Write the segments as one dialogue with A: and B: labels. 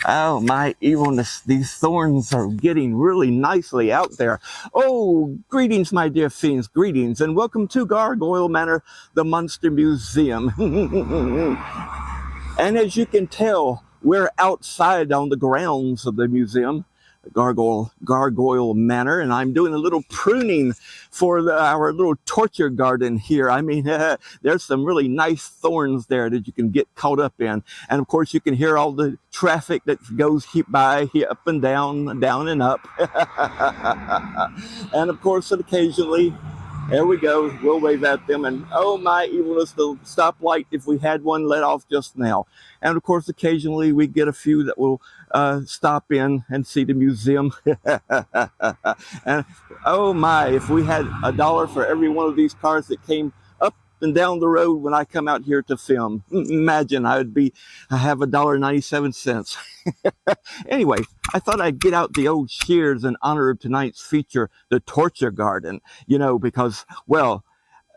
A: Oh, my evilness, these thorns are getting really nicely out there. Oh, greetings, my dear fiends, greetings, and welcome to Gargoyle Manor, the Monster Museum. And as you can tell, we're outside on the grounds of the museum, Gargoyle Manor, and I'm doing a little pruning for our little torture garden here. I mean, there's some really nice thorns there that you can get caught up in. And of course, you can hear all the traffic that goes by here, up and down and up. And of course, occasionally, there we go, we'll wave at them, and oh my evilness, the stoplight, if we had one, let off just now. And of course, occasionally we get a few that will stop in and see the museum. And oh my, if we had $1 for every one of these cars that came up and down the road when I come out here to film, imagine I have $1.97. Anyway, I thought I'd get out the old shears in honor of tonight's feature, the torture garden, you know, because, well,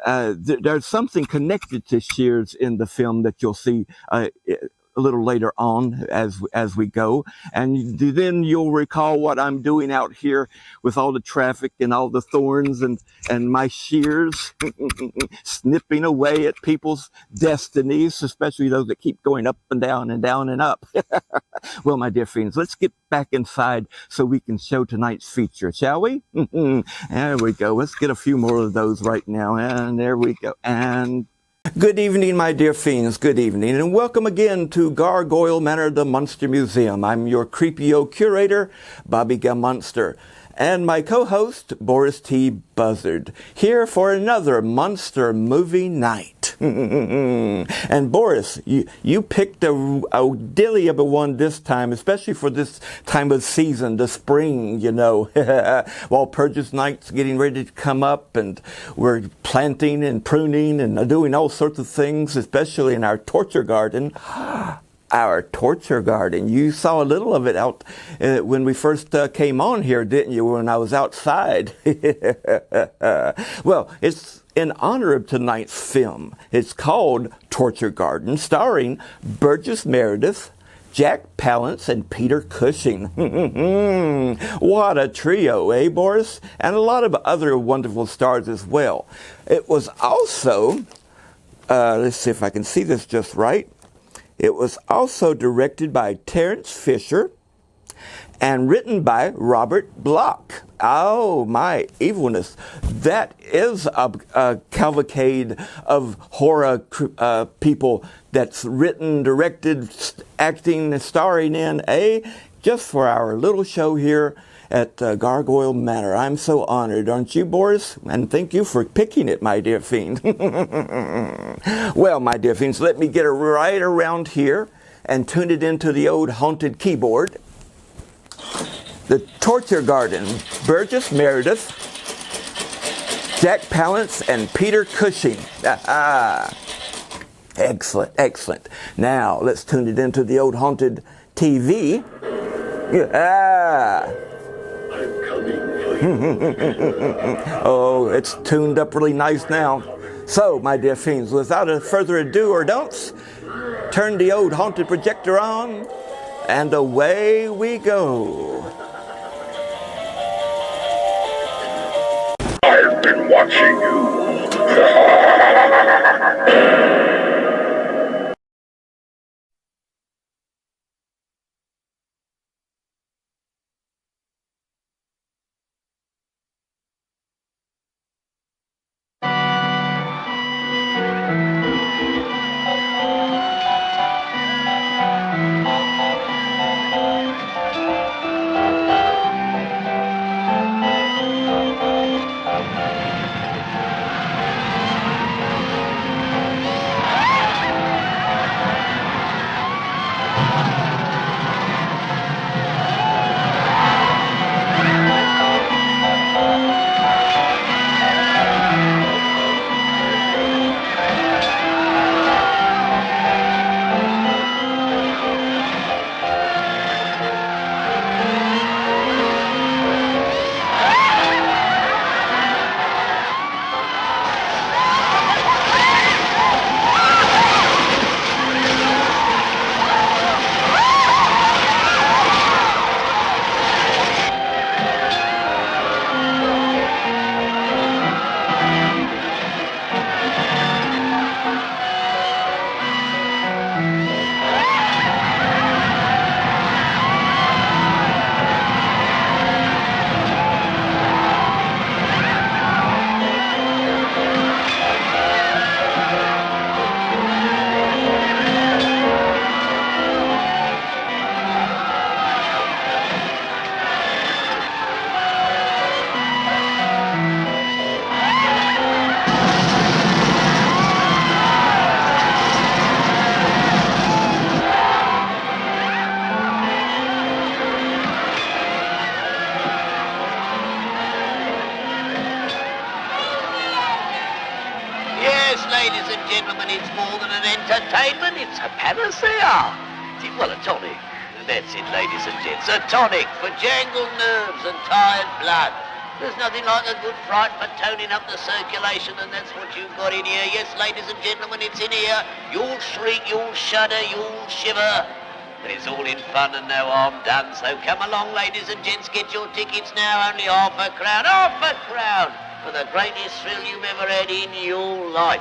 A: there's something connected to shears in the film that you'll see a little later on as we go, and then you'll recall what I'm doing out here with all the traffic and all the thorns and my shears snipping away at people's destinies, especially those that keep going up and down and up. Well, my dear friends, let's get back inside so we can show tonight's feature, shall we? There we go. Let's get a few more of those right now, and there we go. And good evening, my dear fiends, good evening, and welcome again to Gargoyle Manor, the Monster Museum. I'm your creepy old curator, Bobby Gamonster, and my co-host, Boris T. Buzzard, here for another monster movie night. And Boris, you picked a dilly of a one this time, especially for this time of season, the spring, you know, while Purges Night's getting ready to come up, and we're planting and pruning and doing all sorts of things, especially in our torture garden. Our torture garden. You saw a little of it out when we first came on here, didn't you, when I was outside? Well, it's in honor of tonight's film. It's called Torture Garden, starring Burgess Meredith, Jack Palance, and Peter Cushing. What a trio, eh, Boris? And a lot of other wonderful stars as well. It was also, let's see if I can see this just right. It was also directed by Terence Fisher and written by Robert Bloch. Oh, my evilness. That is a cavalcade of horror people that's written, directed, acting, starring in, just for our little show here at Gargoyle Manor. I'm so honored, aren't you, Boris? And thank you for picking it, my dear fiend. Well, my dear fiends, let me get it right around here and tune it into the old haunted keyboard. The Torture Garden, Burgess Meredith, Jack Palance, and Peter Cushing. Excellent, excellent. Now, let's tune it into the old haunted TV. Oh, it's tuned up really nice now. So, my dear fiends, without further ado or don'ts, turn the old haunted projector on, and away we go.
B: I've been watching you.
C: entertainment, it's a panacea. Well, a tonic. That's it, ladies and gents. A tonic for jangled nerves and tired blood. There's nothing like a good fright for toning up the circulation, and that's what you've got in here. Yes, ladies and gentlemen, it's in here. You'll shriek, you'll shudder, you'll shiver. But it's all in fun and no harm done. So come along, ladies and gents, get your tickets now. Only half a crown, for the greatest thrill you've ever had in your life.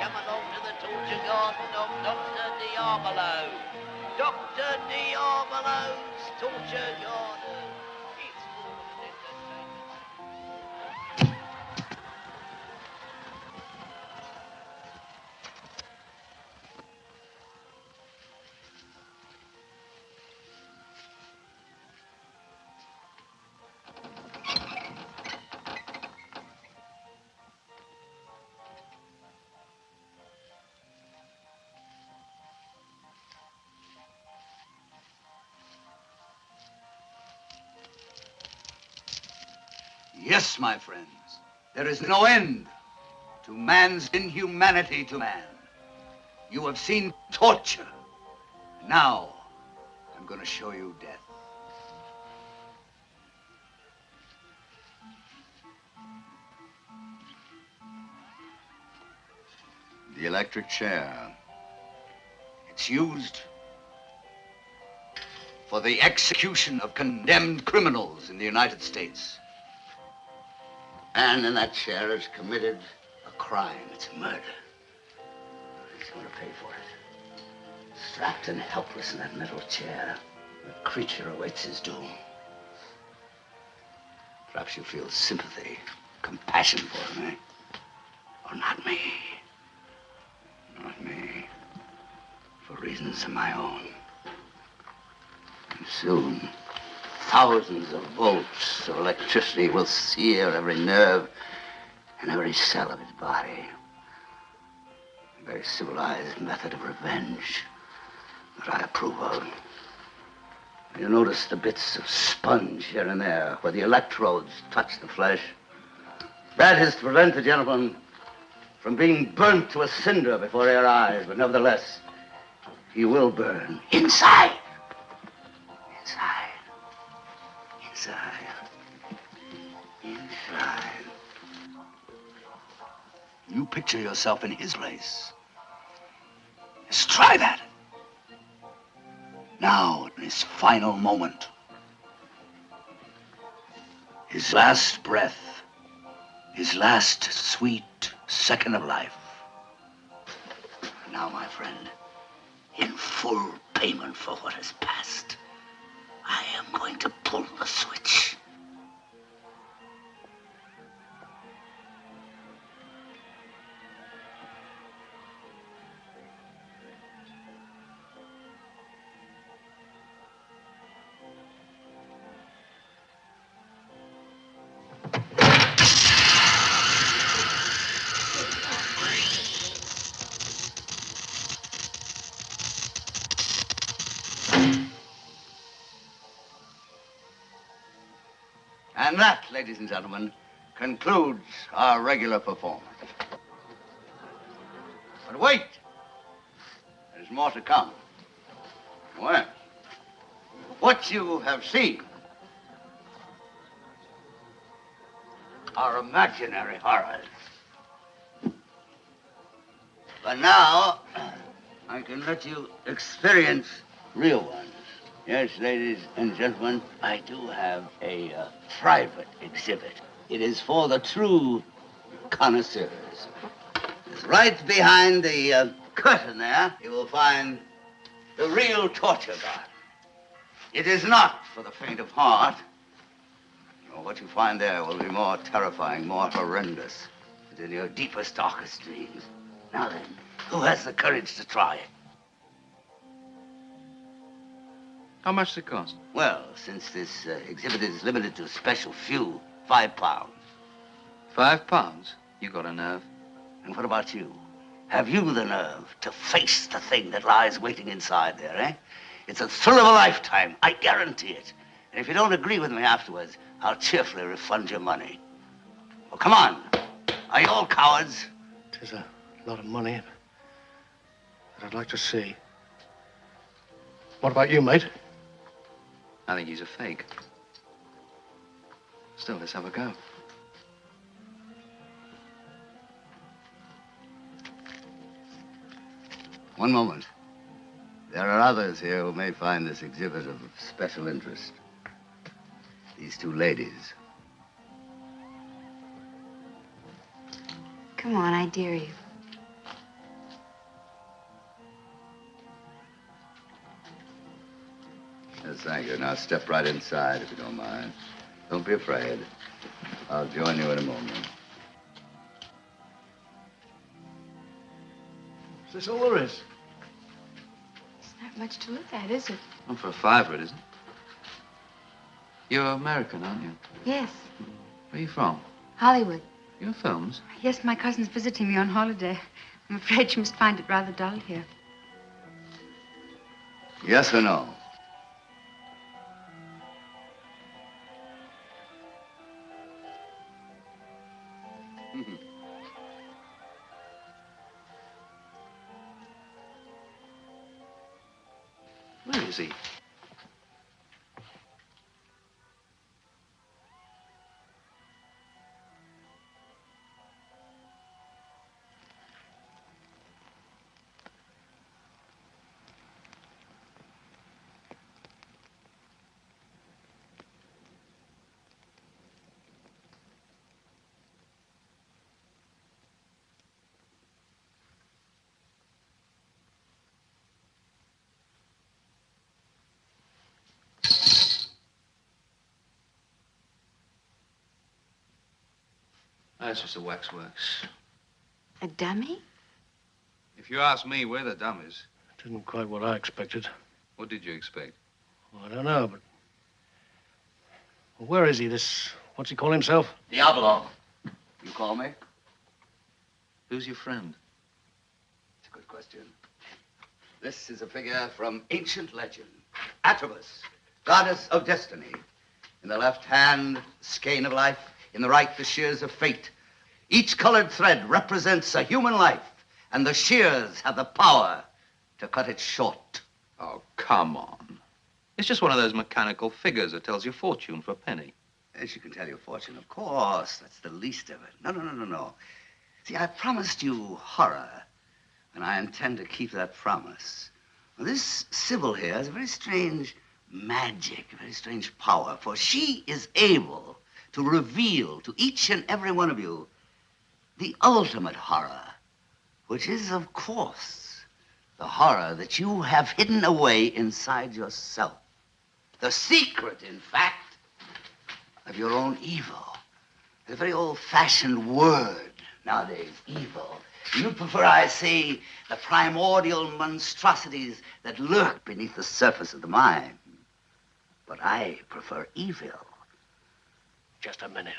C: Come along to the torture garden of Dr. Diabolo. Dr. Diabolo's torture garden. It's full of entertainment.
D: Yes, my friends, there is no end to man's inhumanity to man. You have seen torture. Now, I'm going to show you death. The electric chair. It's used for the execution of condemned criminals in the United States. Man in that chair has committed a crime. It's a murder. He's going to pay for it. Strapped and helpless in that metal chair, the creature awaits his doom. Perhaps you feel sympathy, compassion for him, eh? Or not me. Not me. For reasons of my own. And soon, thousands of volts of electricity will sear every nerve and every cell of his body. A very civilized method of revenge that I approve of. You notice the bits of sponge here and there where the electrodes touch the flesh. That is to prevent the gentleman from being burnt to a cinder before your eyes, but nevertheless, he will burn inside. Inside. You picture yourself in his place. Just try that. Now, in his final moment, his last breath, his last sweet second of life. Now, my friend, in full payment for what has passed, I am going to pull the switch. And that, ladies and gentlemen, concludes our regular performance. But wait, there's more to come. Well, what you have seen are imaginary horrors. But now, I can let you experience real ones. Yes, ladies and gentlemen, I do have a private exhibit. It is for the true connoisseurs. It's right behind the curtain there. You will find the real torture garden. It is not for the faint of heart. No, what you find there will be more terrifying, more horrendous than your deepest, darkest dreams. Now then, who has the courage to try it?
E: How much does it cost?
D: Well, since this exhibit is limited to a special few, £5.
E: £5? You got a nerve.
D: And what about you? Have you the nerve to face the thing that lies waiting inside there, eh? It's a thrill of a lifetime. I guarantee it. And if you don't agree with me afterwards, I'll cheerfully refund your money. Well, come on. Are you all cowards?
F: Tis a lot of money, but I'd like to see. What about you, mate?
E: I think he's a fake. Still, let's have a go.
D: One moment. There are others here who may find this exhibit of special interest. These two ladies.
G: Come on, I dare you.
D: Yes, thank you. Now step right inside, if you don't mind. Don't be afraid. I'll join you in a moment.
F: Is this all there is?
G: It's not much to look at, is it?
E: Not for a fiver, it isn't. You're American, aren't you?
G: Yes,
E: Where are you from?
G: Hollywood.
E: Your films?
G: Yes, my cousin's visiting me on holiday. I'm afraid she must find it rather dull here.
D: Yes or no?
E: Where is he? That's just a waxworks.
G: A dummy?
E: If you ask me, we're the dummies.
F: Didn't quite what I expected.
E: What did you expect?
F: Well, I don't know, but... Well, where is he, this... What's he call himself?
D: Diablo. You call me?
E: Who's your friend?
D: It's a good question. This is a figure from ancient legend. Atavus, goddess of destiny. In the left hand, skein of life. In the right, the shears of fate. Each colored thread represents a human life, and the shears have the power to cut it short.
E: Oh, come on. It's just one of those mechanical figures that tells your fortune for a penny.
D: Yes, you can tell your fortune, of course. That's the least of it. No. See, I promised you horror, and I intend to keep that promise. Well, this Sybil here has a very strange magic, a very strange power, for she is able to reveal to each and every one of you the ultimate horror, which is, of course, the horror that you have hidden away inside yourself. The secret, in fact, of your own evil. A very old-fashioned word nowadays, evil. You prefer, I say, the primordial monstrosities that lurk beneath the surface of the mind. But I prefer evil.
F: Just a minute.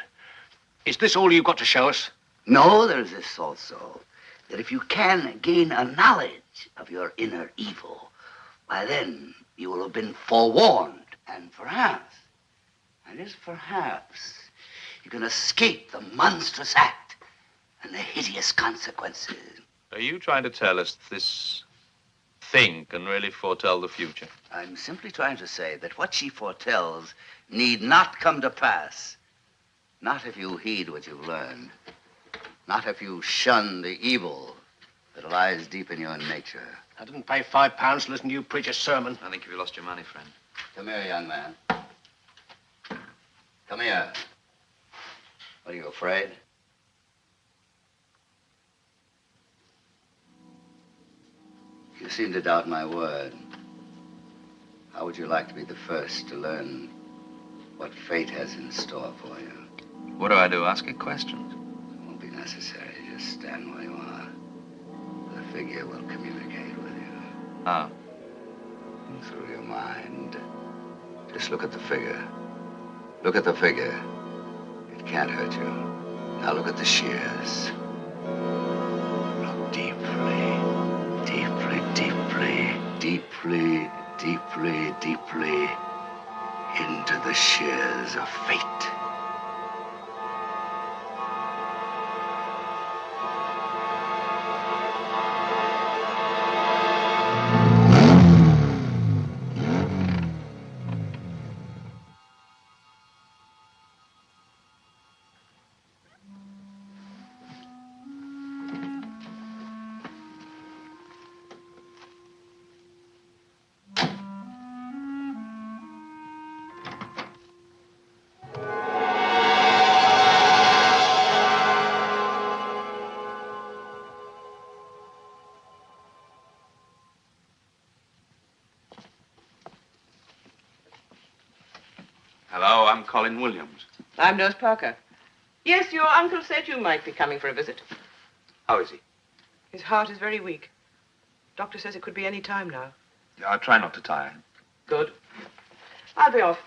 F: Is this all you've got to show us?
D: No, there's this also, that if you can gain a knowledge of your inner evil, why then you will have been forewarned, and perhaps, and just perhaps, you can escape the monstrous act and the hideous consequences.
E: Are you trying to tell us this thing can really foretell the future?
D: I'm simply trying to say that what she foretells need not come to pass. Not if you heed what you've learned. Not if you shun the evil that lies deep in your nature.
F: I didn't pay £5 to listen to you preach a sermon.
E: I think you've lost your money, friend.
D: Come here, young man. Come here. What, are you afraid? You seem to doubt my word. How would you like to be the first to learn what fate has in store for you?
E: What do I do? Ask it questions?
D: It won't be necessary. Just stand where you are. The figure will communicate with you.
E: How?
D: Through your mind. Just look at the figure. Look at the figure. It can't hurt you. Now look at the shears. Look deeply, deeply, deeply, deeply deeply, deeply into the shears of fate.
E: Hello, I'm Colin Williams.
H: I'm Nurse Parker. Yes, your uncle said you might be coming for a visit.
E: How is he?
H: His heart is very weak. Doctor says it could be any time now.
E: Yeah, I'll try not to tire him.
H: Good. I'll be off.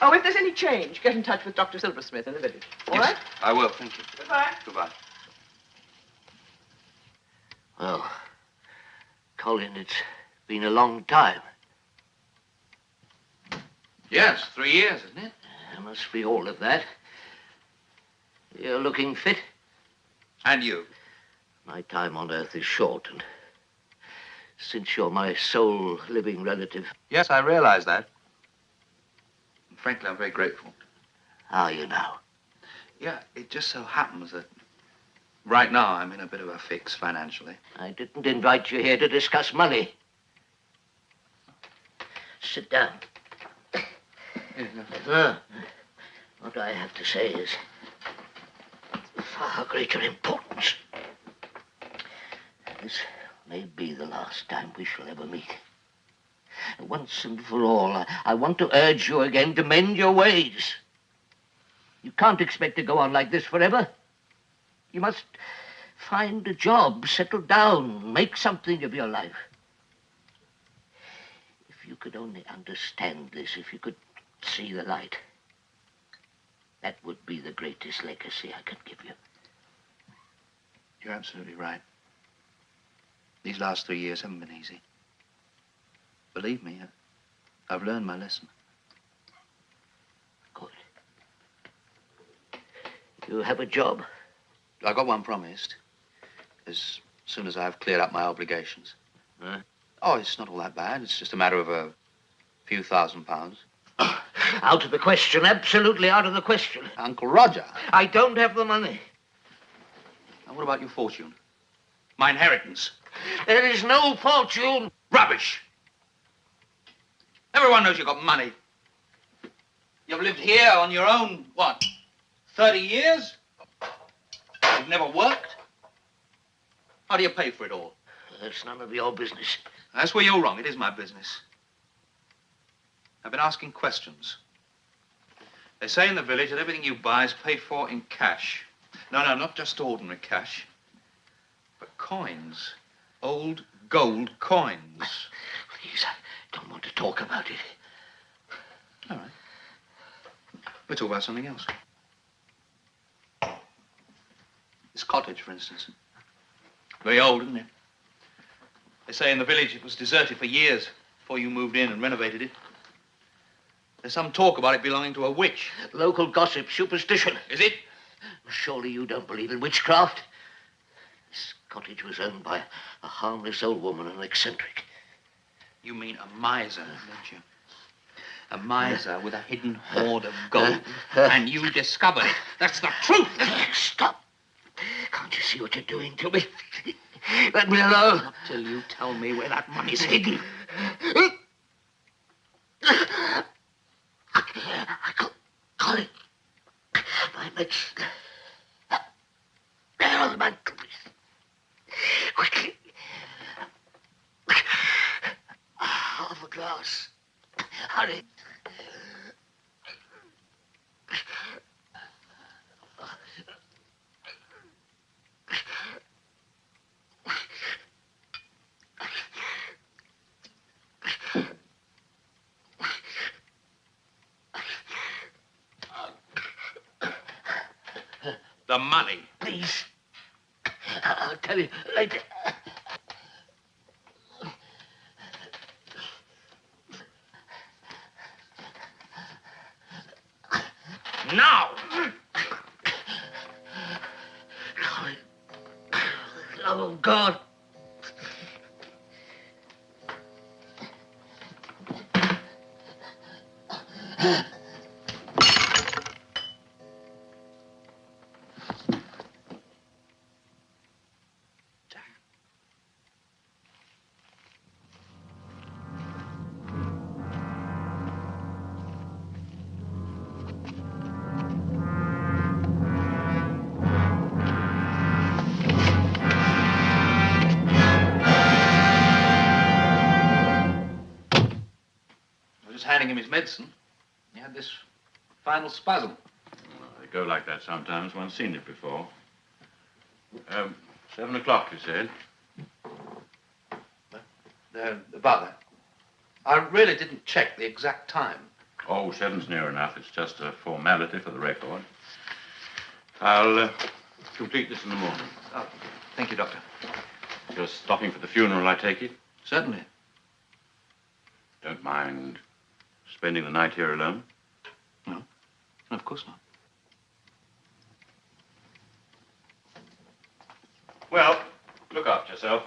H: Oh, if there's any change, get in touch with Dr. Silversmith in the village. All
E: Yes,
H: right?
E: I will, thank you.
H: Goodbye.
E: Goodbye.
C: Well, Colin, it's been a long time.
E: Yes, 3 years, isn't it?
C: There must be all of that. You're looking fit.
E: And you?
C: My time on Earth is short, and since you're my sole living relative,
E: Yes, I realize that. And frankly, I'm very grateful.
C: how are you now?
E: Yeah, it just so happens that right now I'm in a bit of a fix financially.
C: I didn't invite you here to discuss money. Sit down. What I have to say is of far greater importance. This may be the last time we shall ever meet. Once and for all, I want to urge you again to mend your ways. You can't expect to go on like this forever. You must find a job, settle down, make something of your life. If you could only understand this, if you could see the light, that would be the greatest legacy I could give you.
E: You're absolutely right. These last 3 years haven't been easy. Believe me, I've learned my lesson.
C: Good. You have a job?
E: I got one promised. As soon as I've cleared up my obligations.
C: Huh?
E: Oh, it's not all that bad. It's just a matter of a few £1,000s.
C: Out of the question, absolutely out of the question.
E: Uncle Roger.
C: I don't have the money.
E: And what about your fortune? My inheritance?
C: There is no fortune.
E: Rubbish! Everyone knows you've got money. You've lived here on your own, what, 30 years? You've never worked? How do you pay for it all?
C: That's none of your business.
E: That's where you're wrong. It is my business. I've been asking questions. They say in the village that everything you buy is paid for in cash. No, not just ordinary cash, but coins. Old gold coins.
C: Please, I don't want to talk about it.
E: All right. We'll talk about something else. This cottage, for instance. Very old, isn't it? They say in the village it was deserted for years before you moved in and renovated it. There's some talk about it belonging to a witch.
C: Local gossip, superstition.
E: Is it?
C: Surely you don't believe in witchcraft? This cottage was owned by a harmless old woman, an eccentric.
E: You mean a miser, don't you? A miser with a hidden hoard of gold. And you discovered it. That's the truth.
C: Stop. Can't you see what you're doing to me? Let me alone.
E: Not till you tell me where that money's hidden.
C: Colin, my mates. There are the man. Quickly. Half a glass. Hurry.
E: The money.
C: Please. I'll tell you later.
D: Now! Colin. Oh, God.
E: I was just handing him his medicine. He had this final spasm.
I: Well, they go like that sometimes. One's seen it before. 7 o'clock, you said?
E: About that. I really didn't check the exact time.
I: Oh, 7's near enough. It's just a formality for the record. I'll complete this in the morning.
E: Oh, thank you, Doctor.
I: You're stopping for the funeral, I take it?
E: Certainly.
I: Don't mind spending the night here alone?
E: No, of course not.
I: Well, look after yourself.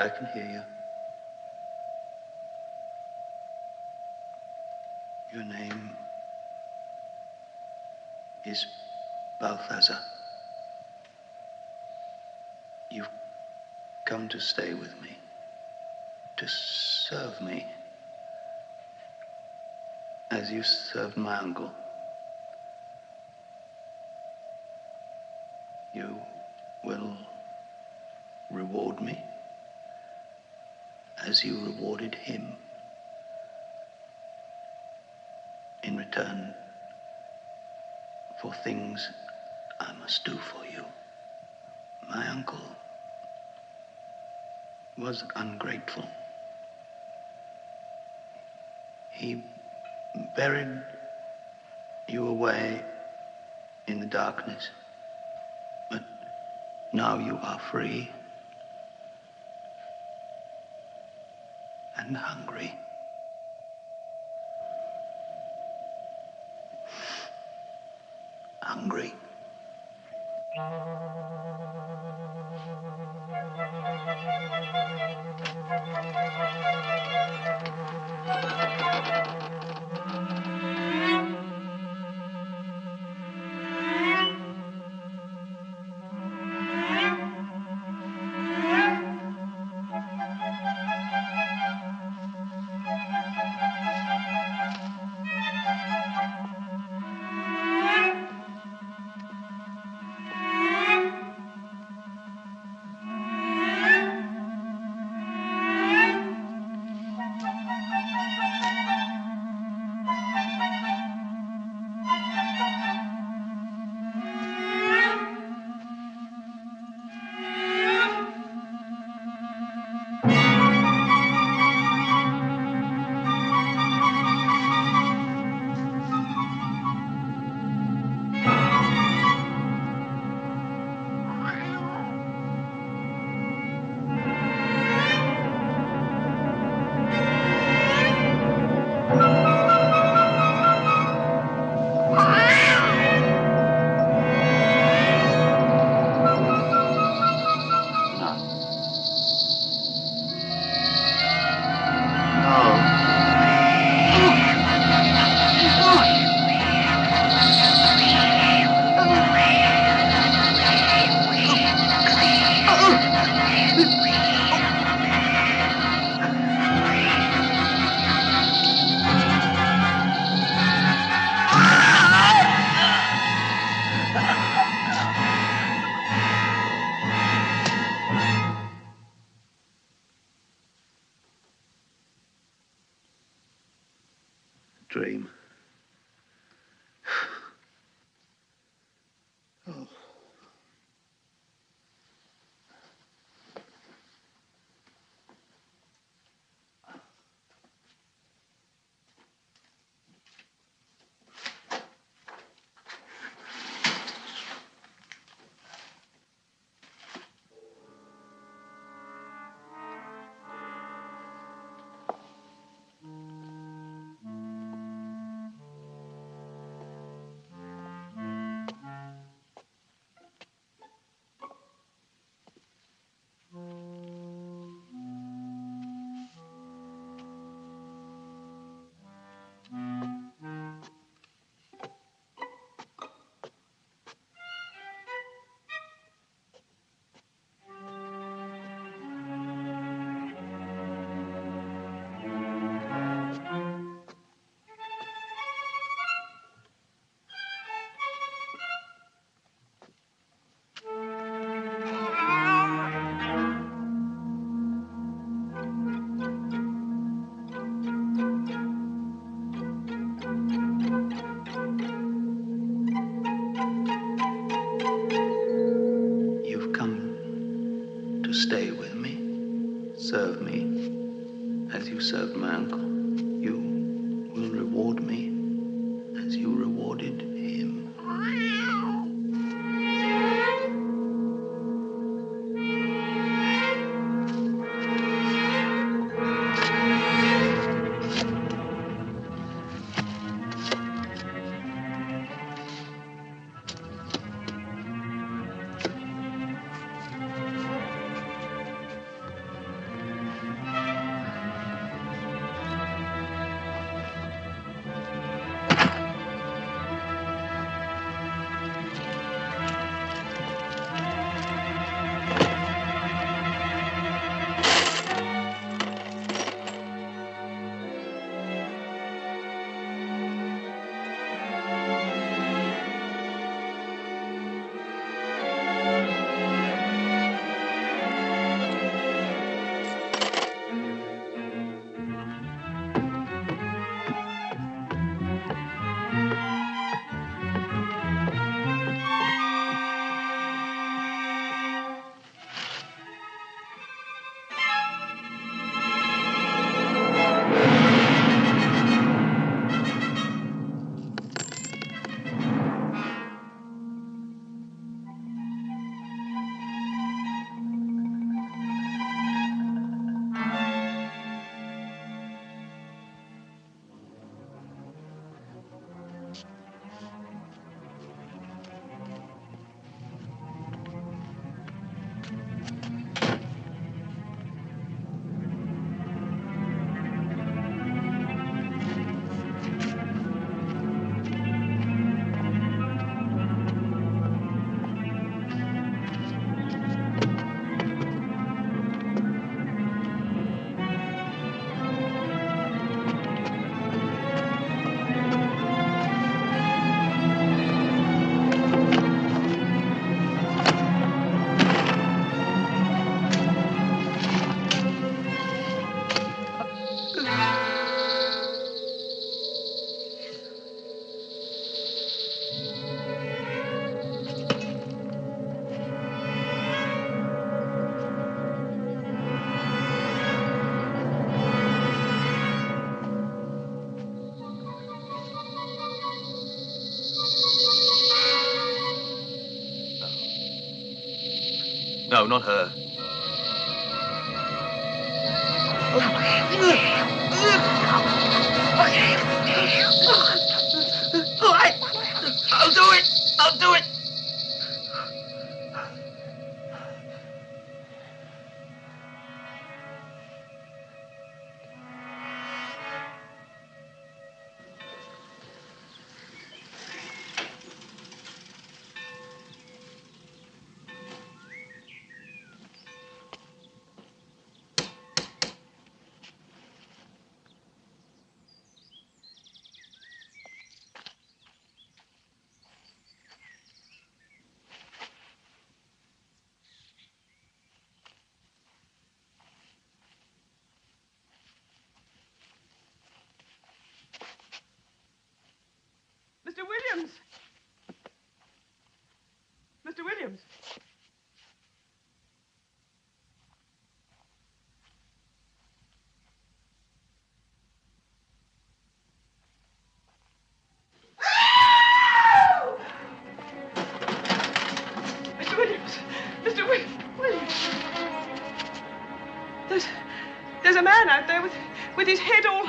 J: I can hear you. Your name is Balthazar. You've come to stay with me, to serve me, as you served my uncle. You will reward me as you rewarded him. In return for things I must do for you. My uncle was ungrateful. He buried you away in the darkness. But now you are free and hungry. Hungry. Dream. Oh. Stay with me, serve me as you served my uncle. You will reward me as you rewarded him.
K: No, not her.
C: All right. I'll do it. I'll do it.
H: Mr. Williams! Mr. Williams! Mr. Williams! Mr. Williams! There's a man out there with his head all...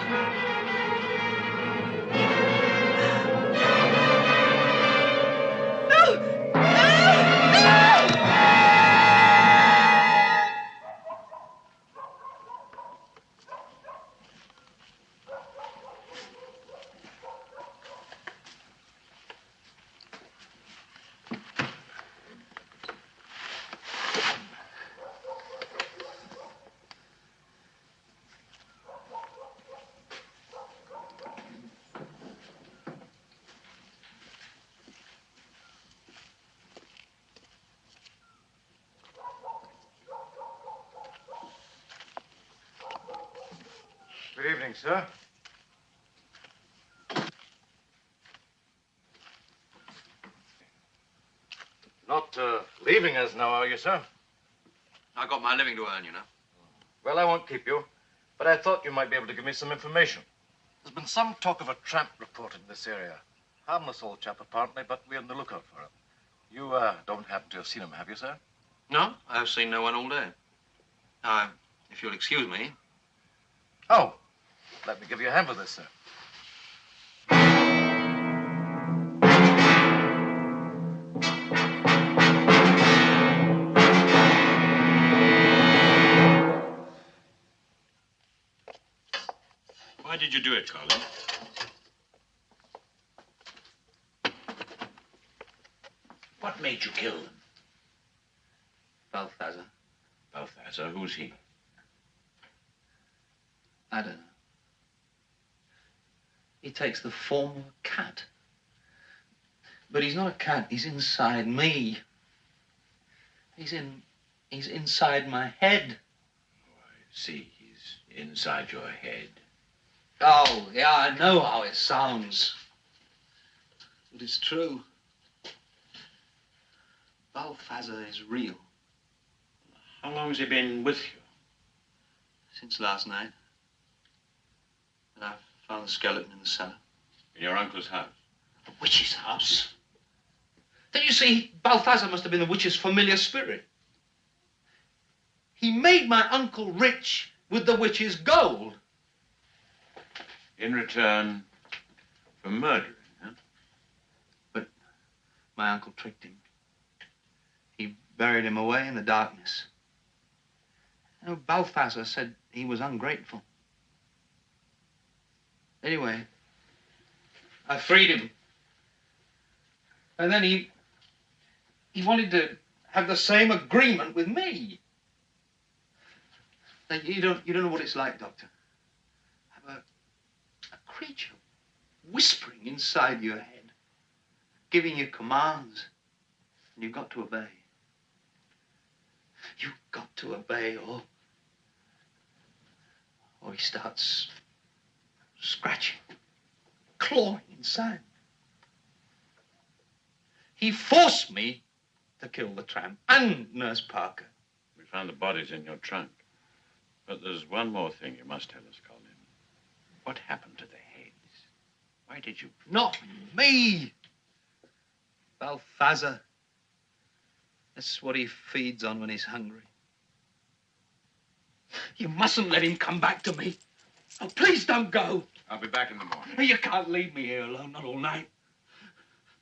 F: Good evening, sir. Not leaving us now, are you, sir?
E: I got my living to earn, you know.
F: Well, I won't keep you, but I thought you might be able to give me some information. There's been some talk of a tramp reported in this area. Harmless old chap, apparently, but we're on the lookout for him. You don't happen to have seen him, have you, sir?
E: No, I've seen no one all day. If you'll excuse me.
F: Oh, let me give you a hand with this, sir.
I: Why did you do it, Colin?
C: What made you kill them?
E: Balthazar.
I: Balthazar, who's he?
E: I don't know. He takes the form of a cat. But he's not a cat, he's inside me. He's inside my head.
I: Oh, I see, he's inside your head.
E: Oh, yeah, I know how it sounds. But it's true. Balthazar is real.
I: How long has he been with you?
E: Since last night. And I found the skeleton in the cellar.
I: In your uncle's house?
E: The witch's house. Don't you see, Balthazar must have been the witch's familiar spirit. He made my uncle rich with the witch's gold.
I: In return for murdering, huh?
E: But my uncle tricked him. He buried him away in the darkness. You know, Balthazar said he was ungrateful. Anyway, I freed him. And then he wanted to have the same agreement with me. Now, you don't know what it's like, Doctor. Have a creature whispering inside your head, giving you commands, and you've got to obey. You've got to obey, or he starts scratching, clawing inside. He forced me to kill the tramp and Nurse Parker.
I: We found the bodies in your trunk. But there's one more thing you must tell us, Colin. What happened to the heads? Why did you...
E: Not me! Balthazar. That's what he feeds on when he's hungry.
K: You mustn't let him come back to me. Oh, please don't go.
I: I'll be back in the morning.
K: You can't leave me here alone, not all night.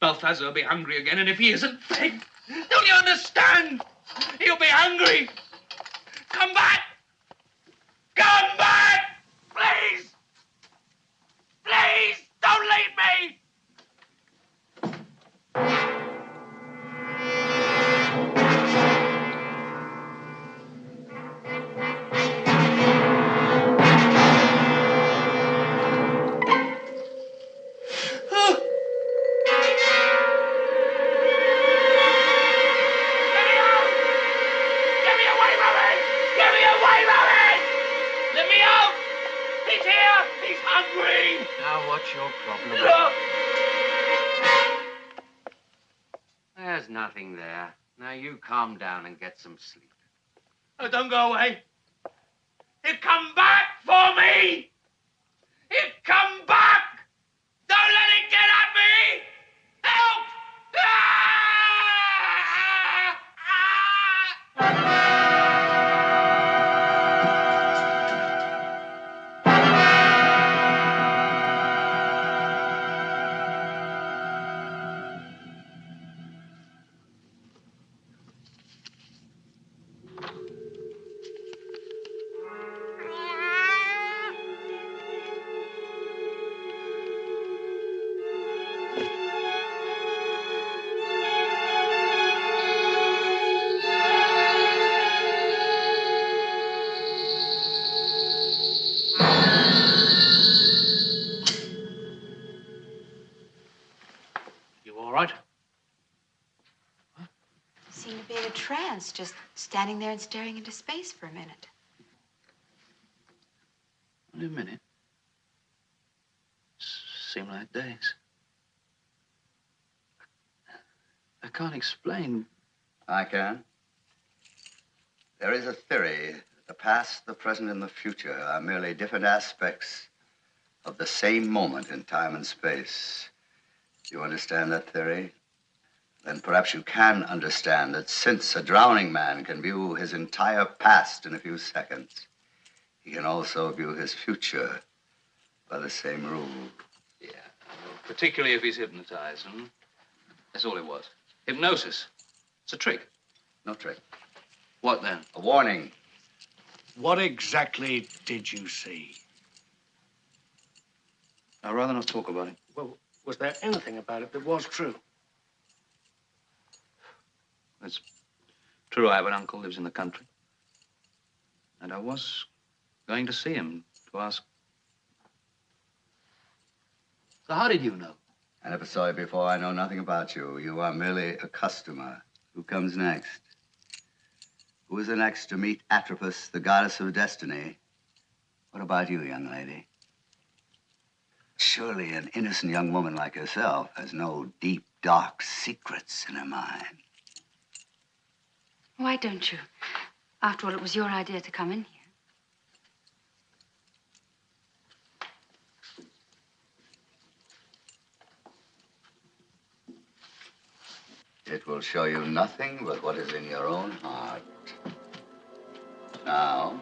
K: Balthazar will be hungry again, and if he isn't fed, don't you understand? He'll be hungry. Come back! Come back! Please! Please, don't leave me!
C: Now, what's your problem? There's nothing there. Now, you calm down and get some sleep.
K: Oh, don't go away. He'll come back for me. He'll come back. Don't let it get at me. Help!
G: Seemed to be in a trance, just standing there and staring into space for a minute.
J: Only a minute. Seemed like days. I can't explain.
D: I can. There is a theory that the past, the present, and the future are merely different aspects of the same moment in time and space. You understand that theory? Then perhaps you can understand that since a drowning man can view his entire past in a few seconds, he can also view his future by the same rule.
E: Yeah, particularly if he's hypnotized. That's all it was. Hypnosis. It's a trick.
D: No trick.
E: What then?
D: A warning.
K: What exactly did you see?
J: I'd rather not talk about it.
K: Well, was there anything about it that was true?
E: It's true, I have an uncle who lives in the country. And I was going to see him to ask.
K: So how did you know?
D: I never saw you before. I know nothing about you. You are merely a customer. Who comes next? Who is the next to meet Atropos, the goddess of destiny? What about you, young lady? Surely an innocent young woman like yourself has no deep, dark secrets in her mind.
G: Why don't you? After all, it was your idea to come in here.
D: It will show you nothing but what is in your own heart. Now,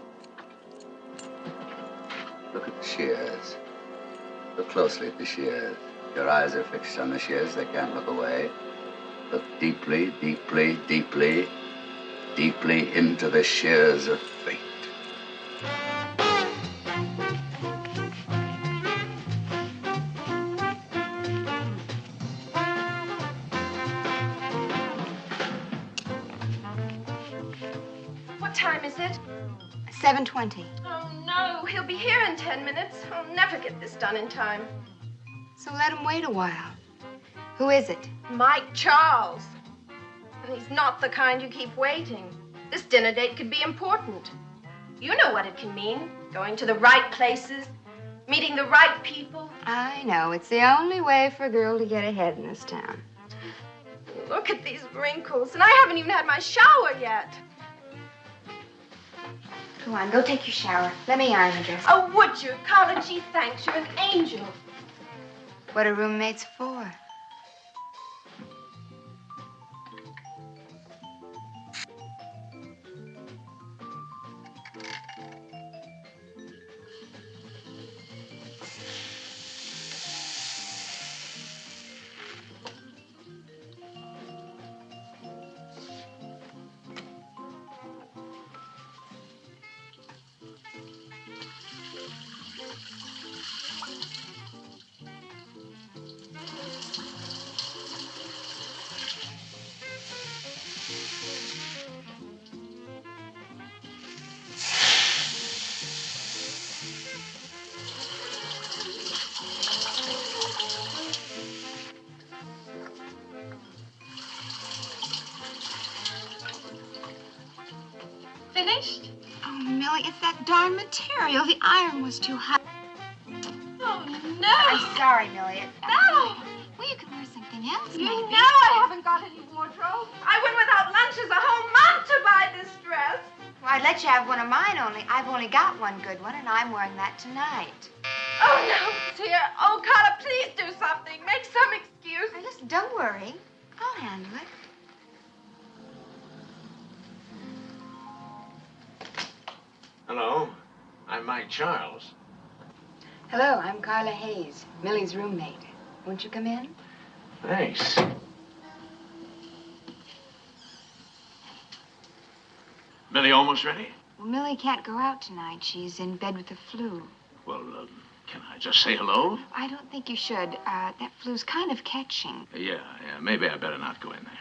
D: look at the shears. Look closely at the shears. Your eyes are fixed on the shears. They can't look away. Look deeply, deeply, deeply, deeply into the shears of fate.
L: What time is it?
G: 7:20.
L: Oh, no. He'll be here in 10 minutes. I'll never get this done in time.
G: So let him wait a while. Who is it?
L: Mike Charles. And he's not the kind you keep waiting. This dinner date could be important. You know what it can mean. Going to the right places, meeting the right people.
G: I know. It's the only way for a girl to get ahead in this town.
L: Look at these wrinkles. And I haven't even had my shower yet.
G: Go on, go take your shower. Let me iron the dress.
L: Oh, would you? Carla, gee, thanks. You're an angel.
G: What are roommates for? it's that darn material. The iron was too hot.
L: Oh, no.
G: I'm sorry, Millie.
L: No.
G: Well, you can wear something else,
L: You
G: maybe.
L: know I haven't got any wardrobe. I went without lunches a whole month to buy this dress.
G: Well, I'd let you have one of mine only. I've only got one good one, and I'm wearing that tonight.
L: Oh, no, dear. Oh, Carla, please do something. Make some excuse.
G: Now, listen, don't worry. I'll handle it.
F: Hello, I'm Mike Charles.
M: Hello, I'm Carla Hayes, Millie's roommate. Won't you come in?
F: Thanks. Millie almost ready?
G: Well, Millie can't go out tonight. She's in bed with the flu.
F: Well, can I just say hello?
G: I don't think you should. That flu's kind of catching.
F: Yeah, maybe I better not go in there.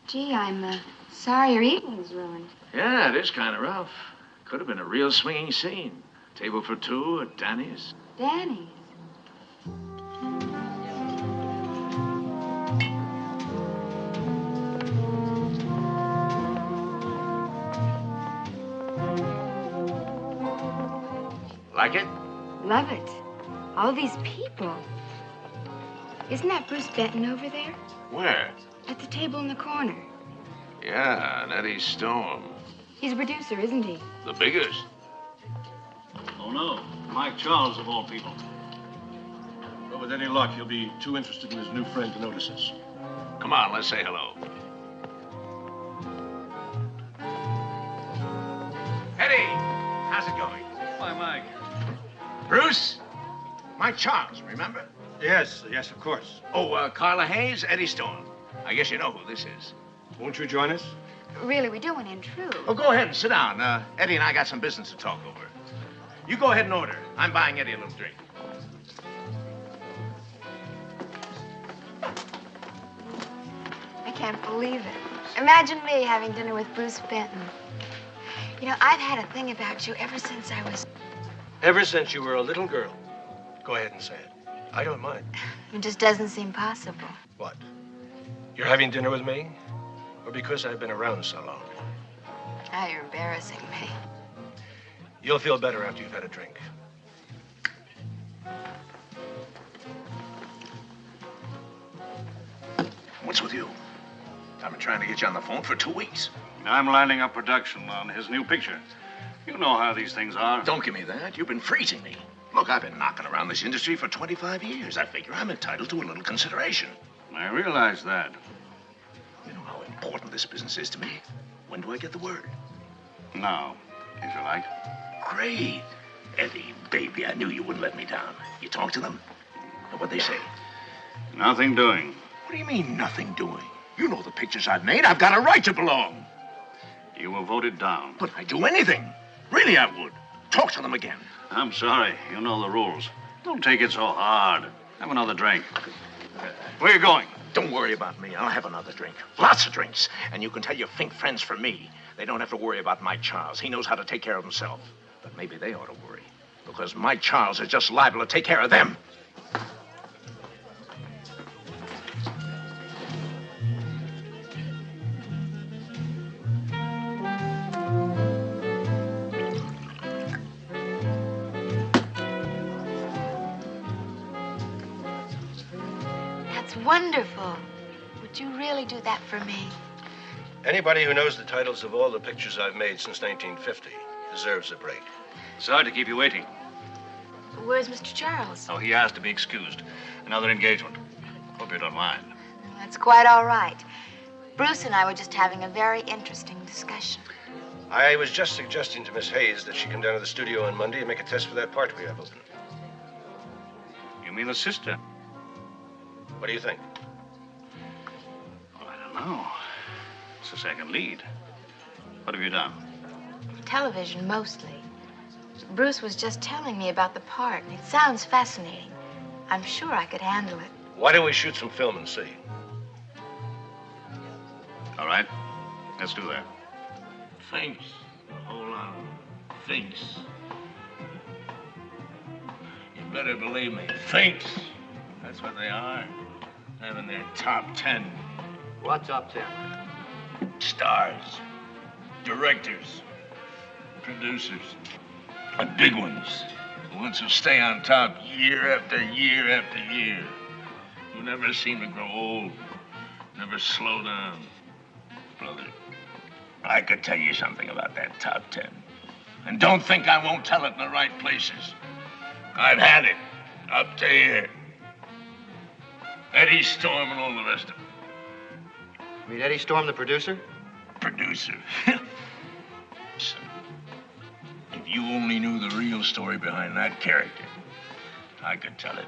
G: Gee, I'm sorry your evening's ruined.
F: Yeah, it is kind of rough. Could have been a real swinging scene. Table for two at Danny's.
G: Danny's.
F: Like it?
G: Love it. All these people. Isn't that Bruce Benton over there?
F: Where?
G: At the table in the corner.
F: Yeah, and Eddie Storm.
G: He's a producer, isn't he?
F: The biggest.
N: Oh, no. Mike Charles, of all people. But with any luck, he'll be too interested in his new friend to notice us.
F: Come on, let's say hello. Eddie, how's it going?
N: Why, Mike.
F: Bruce? Mike Charles, remember?
N: Yes, of course.
F: Oh, Carla Hayes, Eddie Storm. I guess you know who this is.
N: Won't you join us?
G: Really, we do want to intrude.
F: Oh, go ahead and sit down. Eddie and I got some business to talk over. You go ahead and order. I'm buying Eddie a little drink.
G: I can't believe it. Imagine me having dinner with Bruce Benton. You know, I've had a thing about you ever since I was...
N: Ever since you were a little girl. Go ahead and say it. I don't mind.
G: It just doesn't seem possible.
N: What? You're having dinner with me? Or because I've been around so long?
G: Now you're embarrassing me.
N: You'll feel better after you've had a drink.
F: What's with you? I've been trying to get you on the phone for 2 weeks.
I: I'm lining up production on his new picture. You know how these things are.
F: Don't give me that. You've been freezing me. Look, I've been knocking around this industry for 25 years. I figure I'm entitled to a little consideration.
I: I realize that.
F: You know how important this business is to me. When do I get the word?
I: Now, if you like.
F: Great. Eddie, baby, I knew you wouldn't let me down. You talk to them? And what'd they say?
I: Nothing doing.
F: What do you mean, nothing doing? You know the pictures I've made. I've got a right to belong.
I: You were voted down.
F: But I'd do anything. Really, I would. Talk to them again.
I: I'm sorry. You know the rules. Don't take it so hard. Have another drink. Where are you going?
F: Don't worry about me. I'll have another drink. Lots of drinks. And you can tell your Fink friends from me. They don't have to worry about Mike Charles. He knows how to take care of himself. But maybe they ought to worry. Because Mike Charles is just liable to take care of them.
G: Wonderful. Would you really do that for me?
N: Anybody who knows the titles of all the pictures I've made since 1950 deserves a break.
I: Sorry to keep you waiting.
G: Where's Mr. Charles?
I: Oh, he asked to be excused. Another engagement. Hope you don't mind.
G: That's quite all right. Bruce and I were just having a very interesting discussion.
N: I was just suggesting to Miss Hayes that she come down to the studio on Monday and make a test for that part we have open.
I: You mean the sister?
N: What do you think?
I: Well, I don't know. It's the second lead. What have you done?
G: Television, mostly. Bruce was just telling me about the part, and it sounds fascinating. I'm sure I could handle it.
N: Why don't we shoot some film and see?
I: All right. Let's do that.
F: Thanks. Hold on. Thanks. You better believe me. Thanks. That's what they are. Having their top 10.
K: What top 10?
N: Stars, directors, producers, the big ones. The ones who stay on top year after year after year. Who never seem to grow old, never slow down. Brother, I could tell you something about that top 10. And don't think I won't tell it in the right places. I've had it up to here. Eddie Storm and all the rest of them.
O: You mean Eddie Storm, the producer?
N: Producer. Listen, if you only knew the real story behind that character, I could tell it.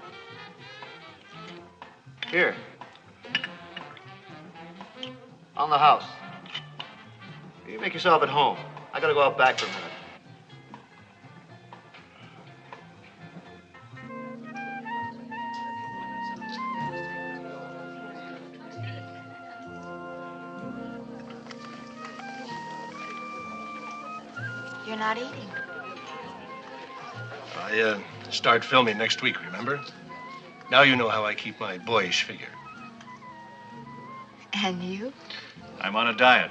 O: Here. On the house. You make yourself at home. I gotta go out back for a minute.
G: You're not eating.
N: I start filming next week, remember? Now you know how I keep my boyish figure.
G: And you?
E: I'm on a diet.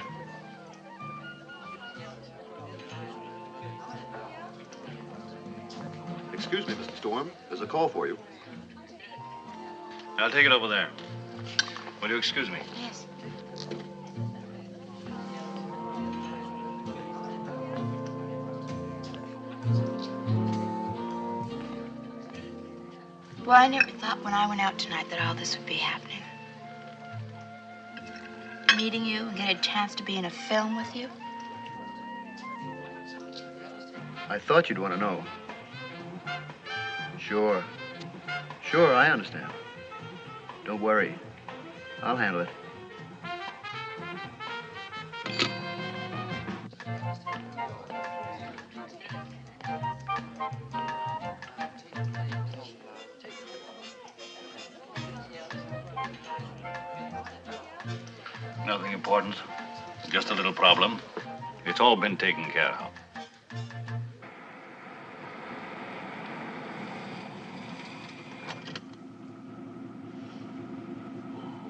O: Excuse me, Mr. Storm. There's a call for you.
E: I'll take it over there. Will you excuse me?
G: Yes. Well, I never thought when I went out tonight that all this would be happening. Meeting you and getting a chance to be in a film with you.
O: I thought you'd want to know. Sure. Sure, I understand. Don't worry. I'll handle it.
E: Nothing important. Just a little problem. It's all been taken care of.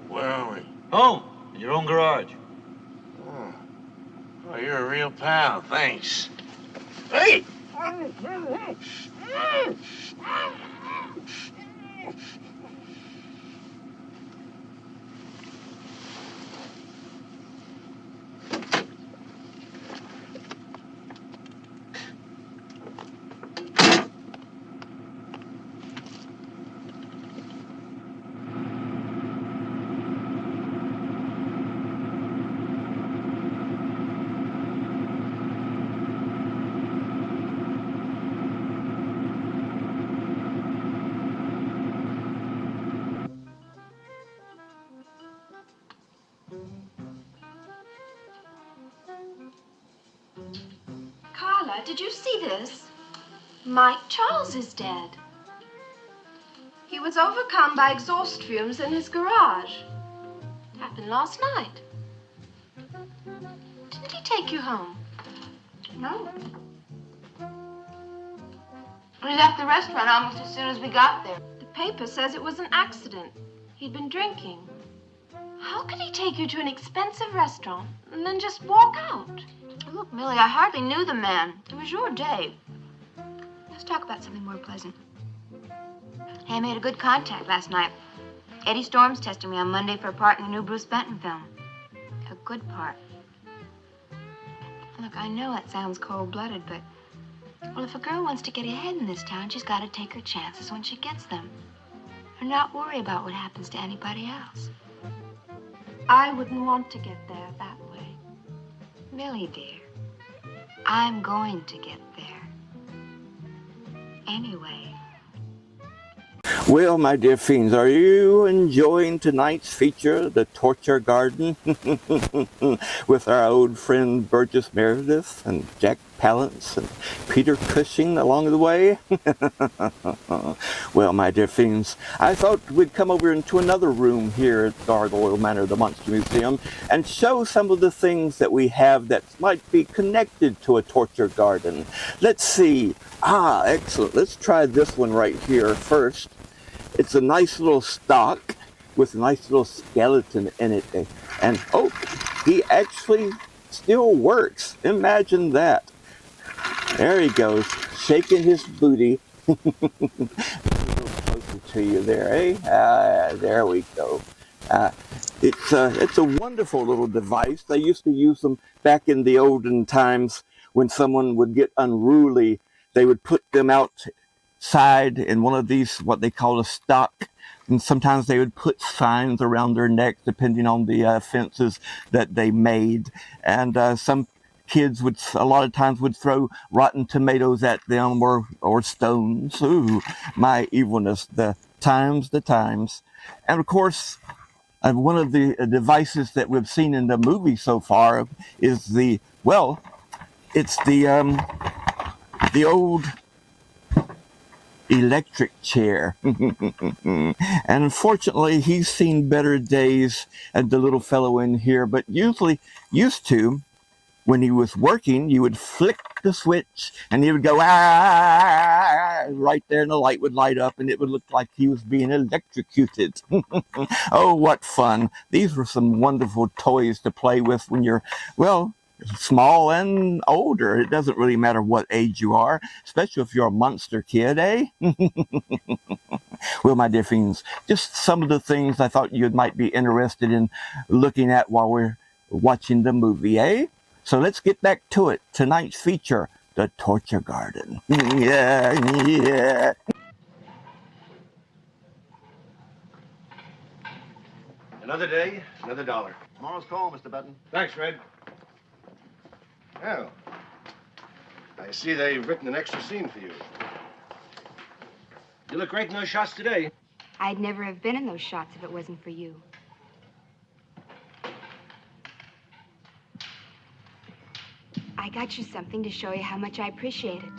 N: Where are we?
O: Home, in your own garage.
N: Oh, you're a real pal. Thanks. Hey!
L: Carla, did you see this? Mike Charles is dead. He was overcome by exhaust fumes in his garage. It happened last night. Didn't he take you home?
G: No. We left the restaurant almost as soon as we got there.
L: The paper says it was an accident. He'd been drinking. How could he take you to an expensive restaurant and then just walk out?
G: Look, Millie, I hardly knew the man. It was your day. Let's talk about something more pleasant. Hey, I made a good contact last night. Eddie Storm's testing me on Monday for a part in the new Bruce Benton film. A good part. Look, I know that sounds cold-blooded, but... Well, if a girl wants to get ahead in this town, she's got to take her chances when she gets them. And not worry about what happens to anybody else.
L: I wouldn't want to get there that way.
G: Millie, dear, I'm going to get there. Anyway.
A: Well, my dear fiends, are you enjoying tonight's feature, The Torture Garden, with our old friend Burgess Meredith and Jack Palance and Peter Cushing along the way? Well, my dear fiends, I thought we'd come over into another room here at Gargoyle Manor, the Monster Museum, and show some of the things that we have that might be connected to a torture garden. Let's see. Ah, excellent. Let's try this one right here first. It's a nice little stock with a nice little skeleton in it. And, oh, he actually still works. Imagine that. There he goes, shaking his booty. A little closer to you there, eh? There we go. It's a wonderful little device. They used to use them back in the olden times when someone would get unruly. They would put them outside in one of these, what they call a stock. And sometimes they would put signs around their neck, depending on the fences that they made. And some kids would, a lot of times, would throw rotten tomatoes at them or stones. Ooh, my evilness, the times. And of course, one of the devices that we've seen in the movie so far is it's the old electric chair. And unfortunately, he's seen better days, the little fellow in here, but used to, when he was working, you would flick the switch and he would go, ah, right there, and the light would light up and it would look like he was being electrocuted. Oh, what fun. These were some wonderful toys to play with when you're, small and older. It doesn't really matter what age you are, especially if you're a monster kid, eh? Well, my dear friends, just some of the things I thought you might be interested in looking at while we're watching the movie, eh? So let's get back to it. Tonight's feature, the torture garden. Yeah.
O: Another day, another dollar. Tomorrow's call, Mr. Button.
F: Thanks, Red.
O: Oh. I see they've written an extra scene for you. You look great in those shots today.
M: I'd never have been in those shots if it wasn't for you. I got you something to show you how much I appreciate it.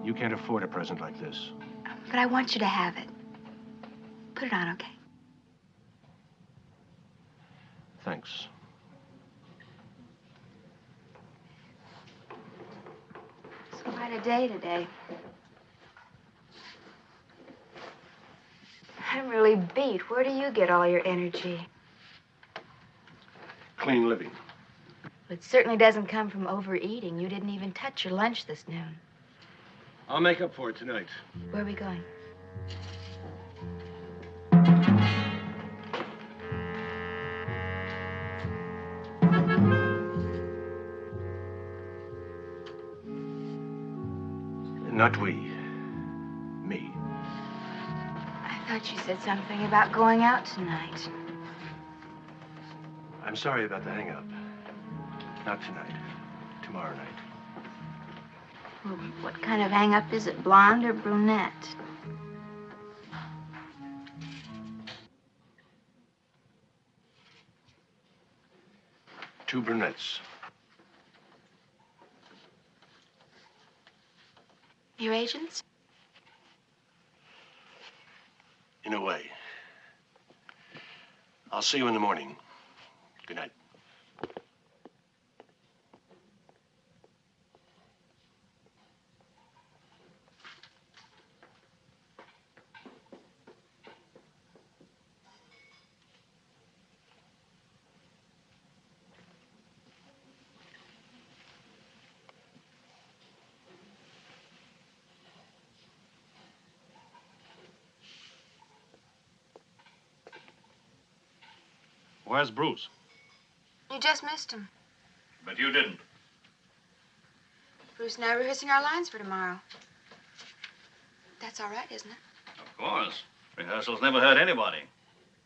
O: You can't afford a present like this.
M: But I want you to have it. Put it on, okay?
O: Thanks.
M: It's quite a day today. I'm really beat. Where do you get all your energy?
O: Clean living.
M: It certainly doesn't come from overeating. You didn't even touch your lunch this noon.
O: I'll make up for it tonight.
M: Where are we going?
O: Not we. Me.
M: I thought you said something about going out tonight.
O: I'm sorry about the hang-up. Not tonight. Tomorrow night.
M: Well, what kind of hang-up is it, blonde or brunette?
O: Two brunettes.
M: Your agents?
O: In a way. I'll see you in the morning. Good night.
I: Where's Bruce?
G: You just missed him.
I: But you didn't.
G: Bruce and I are rehearsing our lines for tomorrow. That's all right, isn't it?
I: Of course. Rehearsals never hurt anybody.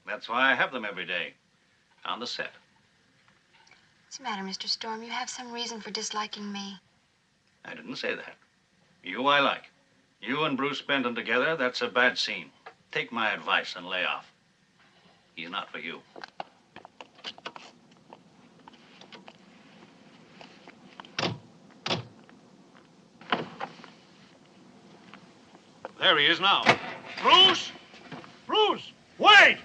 I: That's why I have them every day. On the set.
G: What's the matter, Mr. Storm? You have some reason for disliking me.
I: I didn't say that. You I like. You and Bruce Benton together, that's a bad scene. Take my advice and lay off. He's not for you. There he is now. Bruce! Bruce! Wait!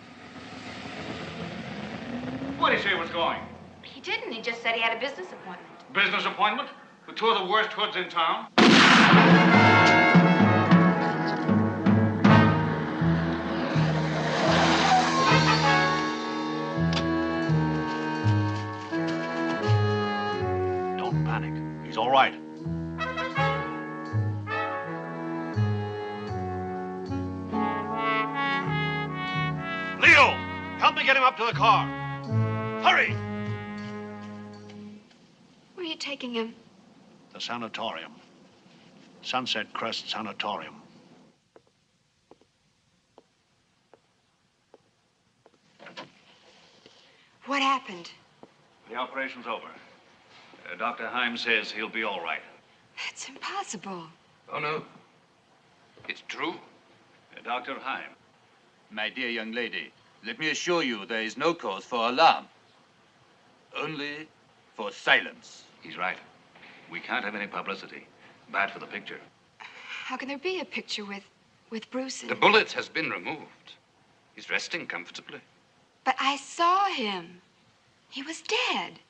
I: What did he say was going?
G: He didn't. He just said he had a business appointment.
E: Business appointment? With two of the worst hoods in town?
I: Don't panic. He's all right. Leo, help me get him up to the car. Hurry!
G: Where are you taking him?
I: The sanatorium. Sunset Crest Sanatorium.
G: What happened?
I: The operation's over. Dr. Heim says he'll be all right.
G: That's impossible.
K: Oh, no. It's true.
I: Dr. Heim.
P: My dear young lady, let me assure you there is no cause for alarm. Only for silence.
I: He's right. We can't have any publicity. Bad for the picture.
G: How can there be a picture with Bruce?
K: The bullet has been removed. He's resting comfortably.
G: But I saw him. He was dead.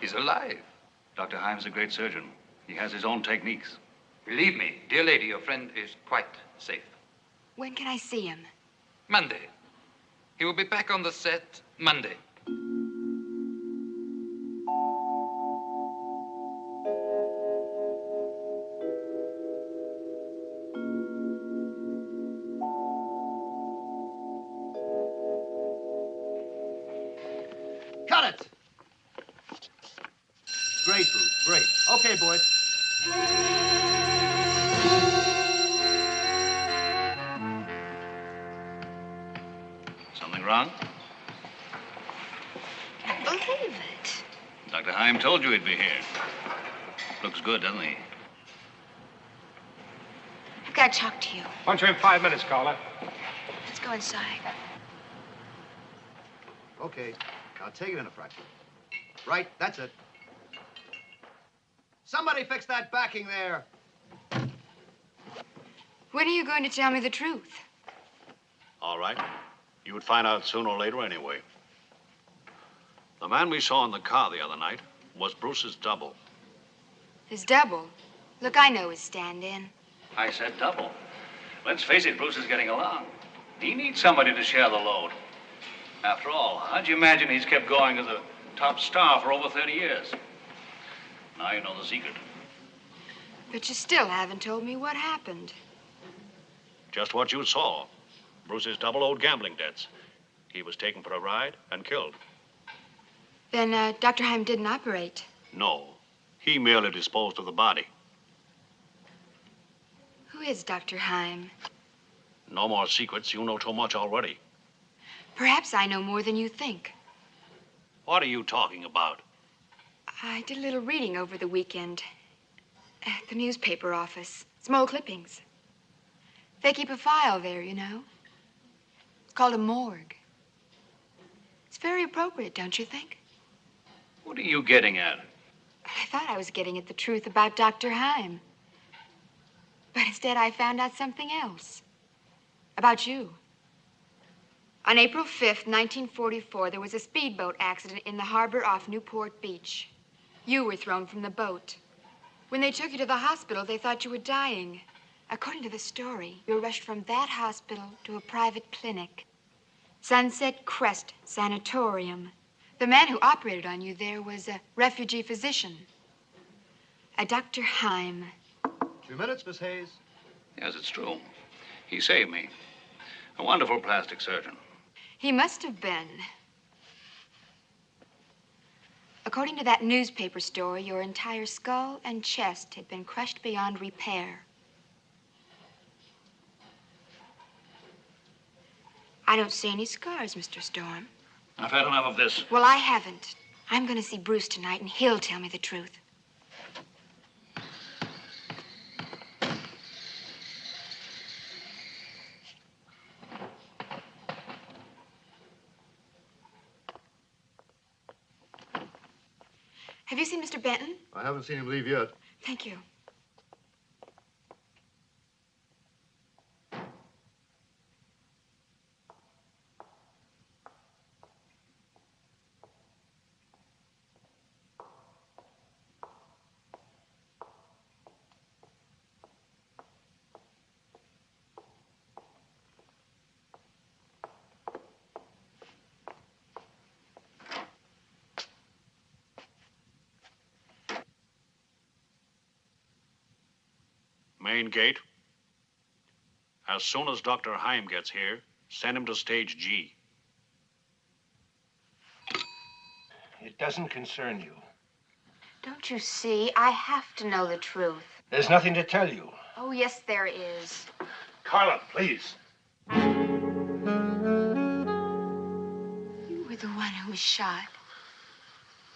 K: He's alive.
I: Dr. Heim's a great surgeon. He has his own techniques.
K: Believe me, dear lady, your friend is quite safe.
G: When can I see him?
K: Monday. He will be back on the set Monday.
O: Cut it! Great, Bruce, great. Okay, boys.
I: Something wrong?
G: Can't believe it.
I: Dr. Heim told you he'd be here. Looks good, doesn't he?
G: I've got to talk to you.
Q: Want you in 5 minutes, Carla.
G: Let's go inside.
O: Okay, I'll take it in a fraction. Right, that's it. Somebody fix that backing there.
G: When are you going to tell me the truth?
I: All right. You would find out sooner or later anyway. The man we saw in the car the other night was Bruce's double.
G: His double? Look, I know his stand-in.
I: I said double. Let's face it, Bruce is getting along. He needs somebody to share the load. After all, how'd you imagine he's kept going as a top star for over 30 years? Now you know the secret.
G: But you still haven't told me what happened.
I: Just what you saw. Bruce's double owed gambling debts. He was taken for a ride and killed.
G: Then Dr. Heim didn't operate.
I: No. He merely disposed of the body.
G: Who is Dr. Heim?
I: No more secrets. You know too much already.
G: Perhaps I know more than you think.
I: What are you talking about?
G: I did a little reading over the weekend at the newspaper office. Small clippings. They keep a file there, you know. It's called a morgue. It's very appropriate, don't you think?
I: What are you getting at?
G: I thought I was getting at the truth about Dr. Heim. But instead, I found out something else. About you. On April 5th, 1944, there was a speedboat accident in the harbor off Newport Beach. You were thrown from the boat. When they took you to the hospital, they thought you were dying. According to the story, you were rushed from that hospital to a private clinic. Sunset Crest Sanatorium. The man who operated on you there was a refugee physician. A Dr. Heim.
O: 2 minutes, Miss Hayes.
I: Yes, it's true. He saved me. A wonderful plastic surgeon.
G: He must have been. According to that newspaper story, your entire skull and chest had been crushed beyond repair. I don't see any scars, Mr. Storm.
I: I've had enough of this.
G: Well, I haven't. I'm going to see Bruce tonight, and he'll tell me the truth. Have you seen Mr. Benton?
O: I haven't seen him leave yet.
G: Thank you.
I: Main gate. As soon as Dr. Heim gets here, send him to stage G.
Q: It doesn't concern you.
M: Don't you see? I have to know the truth.
Q: There's nothing to tell you.
M: Oh, yes, there is.
Q: Carla, please.
M: You were the one who was shot.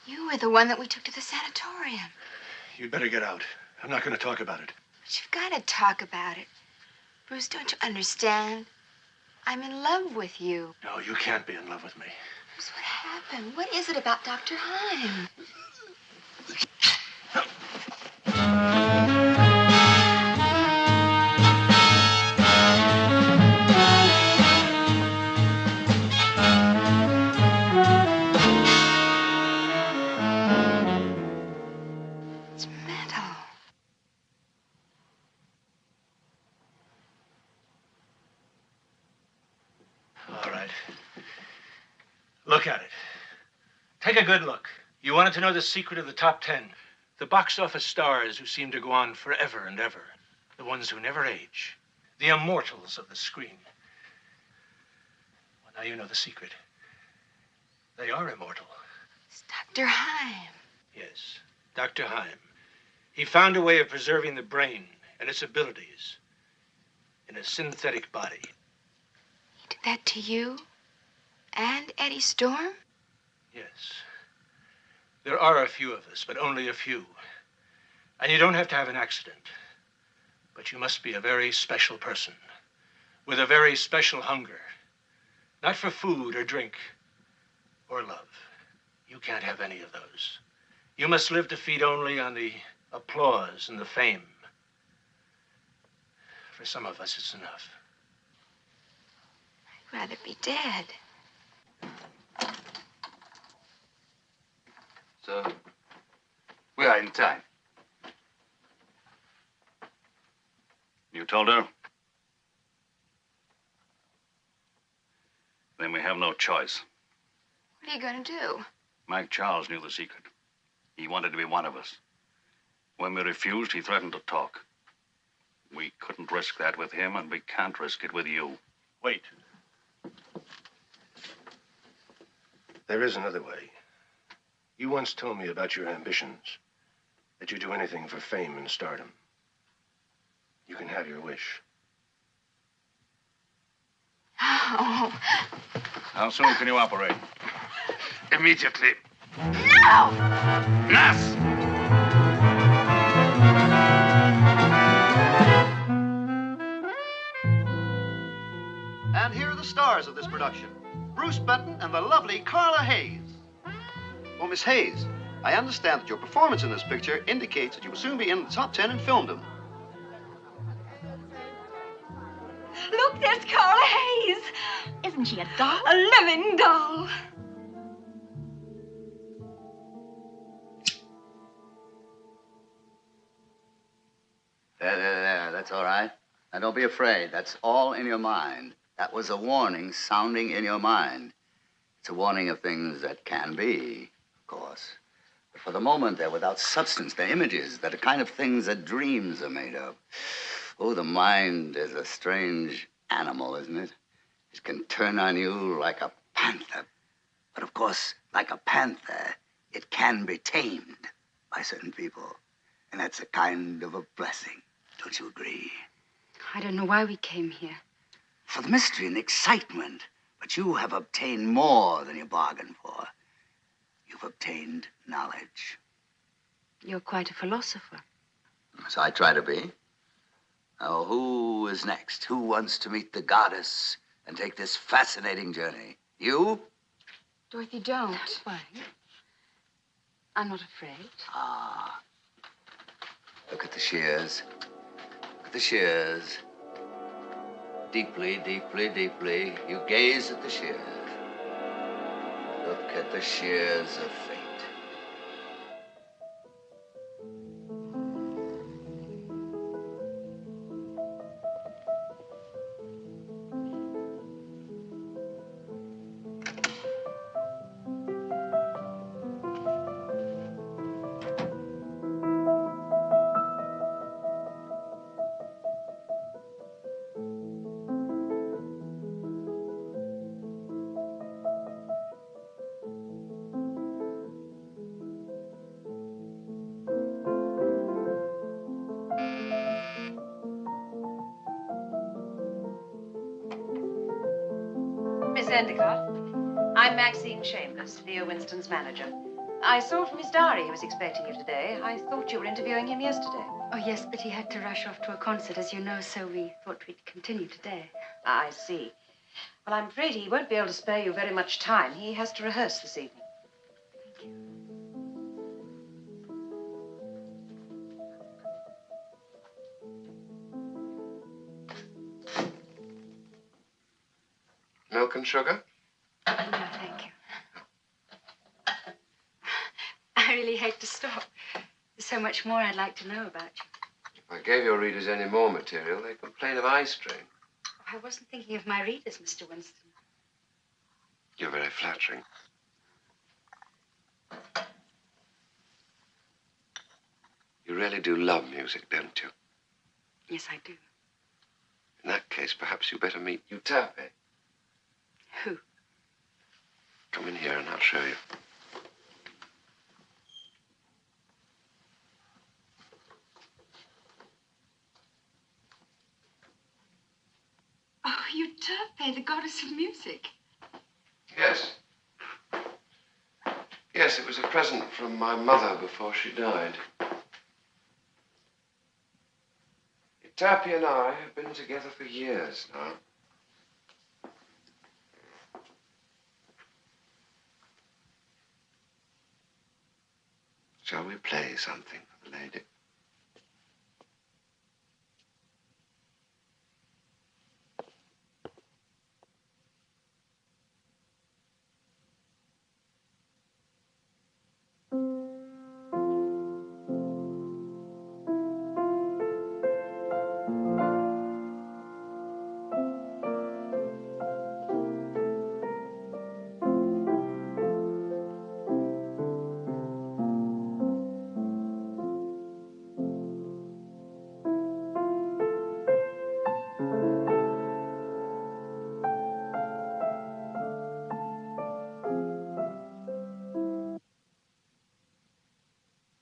M: You were the one that we took to the sanatorium.
Q: You'd better get out. I'm not going to talk about it.
M: But you've got to talk about it. Bruce, don't you understand? I'm in love with you.
Q: No, you can't be in love with me.
M: Bruce, what happened? What is it about Dr. Heim? It's metal.
Q: All right. Look at it. Take a good look. You wanted to know the secret of the top 10. The box office stars who seem to go on forever and ever. The ones who never age. The immortals of the screen. Well, now you know the secret. They are immortal.
M: It's Dr. Heim.
Q: Yes, Dr. Heim. He found a way of preserving the brain and its abilities in a synthetic body.
M: He did that to you? And Eddie Storm?
Q: Yes. There are a few of us, but only a few. And you don't have to have an accident. But you must be a very special person with a very special hunger. Not for food or drink or love. You can't have any of those. You must live to feed only on the applause and the fame. For some of us, it's enough.
M: I'd rather be dead.
P: So, we are in time.
I: You told her? Then we have no choice.
M: What are you going to do?
I: Mike Charles knew the secret. He wanted to be one of us. When we refused, he threatened to talk. We couldn't risk that with him, and we can't risk it with you.
Q: Wait. There is another way. You once told me about your ambitions, that you'd do anything for fame and stardom. You can have your wish.
M: Oh.
I: How soon can you operate?
N: Immediately.
M: No!
N: Nas!
O: And here are the stars of this production. Bruce Benton and the lovely Carla Hayes. Oh, Miss Hayes, I understand that your performance in this picture indicates that you will soon be in the top 10 in filmdom.
L: Look, there's Carla Hayes.
R: Isn't she a doll?
L: A living doll.
D: There, that's all right. Now, don't be afraid. That's all in your mind. That was a warning sounding in your mind. It's a warning of things that can be, of course. But for the moment, they're without substance. They're images. They're the kind of things that dreams are made of. Oh, the mind is a strange animal, isn't it? It can turn on you like a panther. But, of course, like a panther, it can be tamed by certain people. And that's a kind of a blessing. Don't you agree?
M: I don't know why we came here.
D: For the mystery and excitement. But you have obtained more than you bargained for. You've obtained knowledge.
M: You're quite a philosopher.
D: So I try to be. Now, who is next? Who wants to meet the goddess and take this fascinating journey? You?
M: Dorothy, don't. Why? I'm not afraid.
D: Ah. Look at the shears. Look at the shears. Deeply, deeply, deeply, you gaze at the shears. Look at the shears of fate.
R: Miss Endicott. I'm Maxine Chambers, Theo Winston's manager. I saw from his diary he was expecting you today. I thought you were interviewing him yesterday.
M: Oh, yes, but he had to rush off to a concert, as you know, so we thought we'd continue today.
R: I see. Well, I'm afraid he won't be able to spare you very much time. He has to rehearse this evening.
S: Milk and sugar?
M: No, thank you. I really hate to stop. There's so much more I'd like to know about you.
S: If I gave your readers any more material, they'd complain of eye strain.
M: I wasn't thinking of my readers, Mr. Winston.
S: You're very flattering. You really do love music, don't you?
M: Yes, I do.
S: In that case, perhaps you better meet Utape.
M: Who?
S: Come in here and I'll show you.
M: Oh, Utape, the goddess of music.
S: Yes. Yes, it was a present from my mother before she died. Utape and I have been together for years now. Shall we play something for the lady?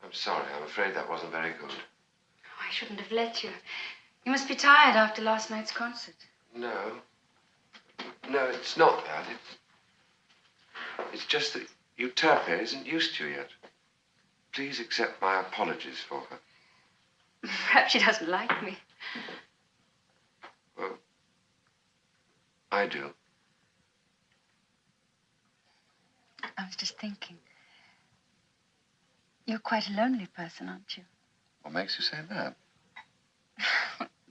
S: I'm sorry, I'm afraid that wasn't very good.
M: Oh, I shouldn't have let you. You must be tired after last night's concert.
S: No. No, it's not that. It's just that Utape isn't used to you yet. Please accept my apologies for her.
M: Perhaps she doesn't like me.
S: Well, I do.
M: I was just thinking. You're quite a lonely person, aren't you?
S: What makes you say that?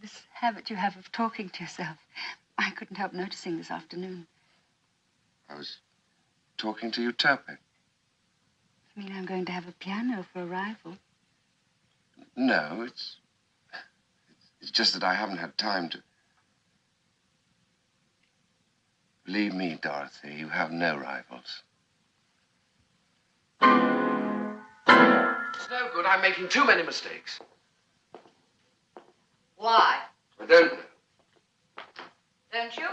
M: This habit you have of talking to yourself. I couldn't help noticing this afternoon.
S: I was talking to Utape.
M: You mean I'm going to have a piano for a rival?
S: No, it's just that I haven't had time to. Believe me, Dorothy, you have no rivals. It's no good. I'm making too many mistakes.
R: Why?
S: I don't know.
R: Don't you?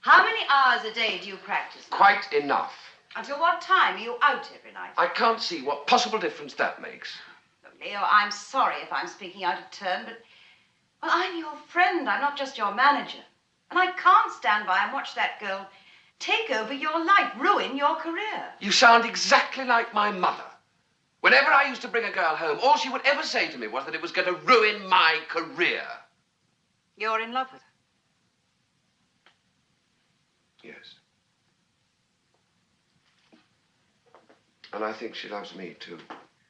R: How many hours a day do you practice?
S: Quite enough.
R: Until what time are you out every night?
S: I can't see what possible difference that makes.
R: Look, Leo, I'm sorry if I'm speaking out of turn, but, well, I'm your friend. I'm not just your manager. And I can't stand by and watch that girl take over your life, ruin your career.
S: You sound exactly like my mother. Whenever I used to bring a girl home, all she would ever say to me was that it was going to ruin my career.
R: You're in love with her?
S: Yes. And I think she loves me, too.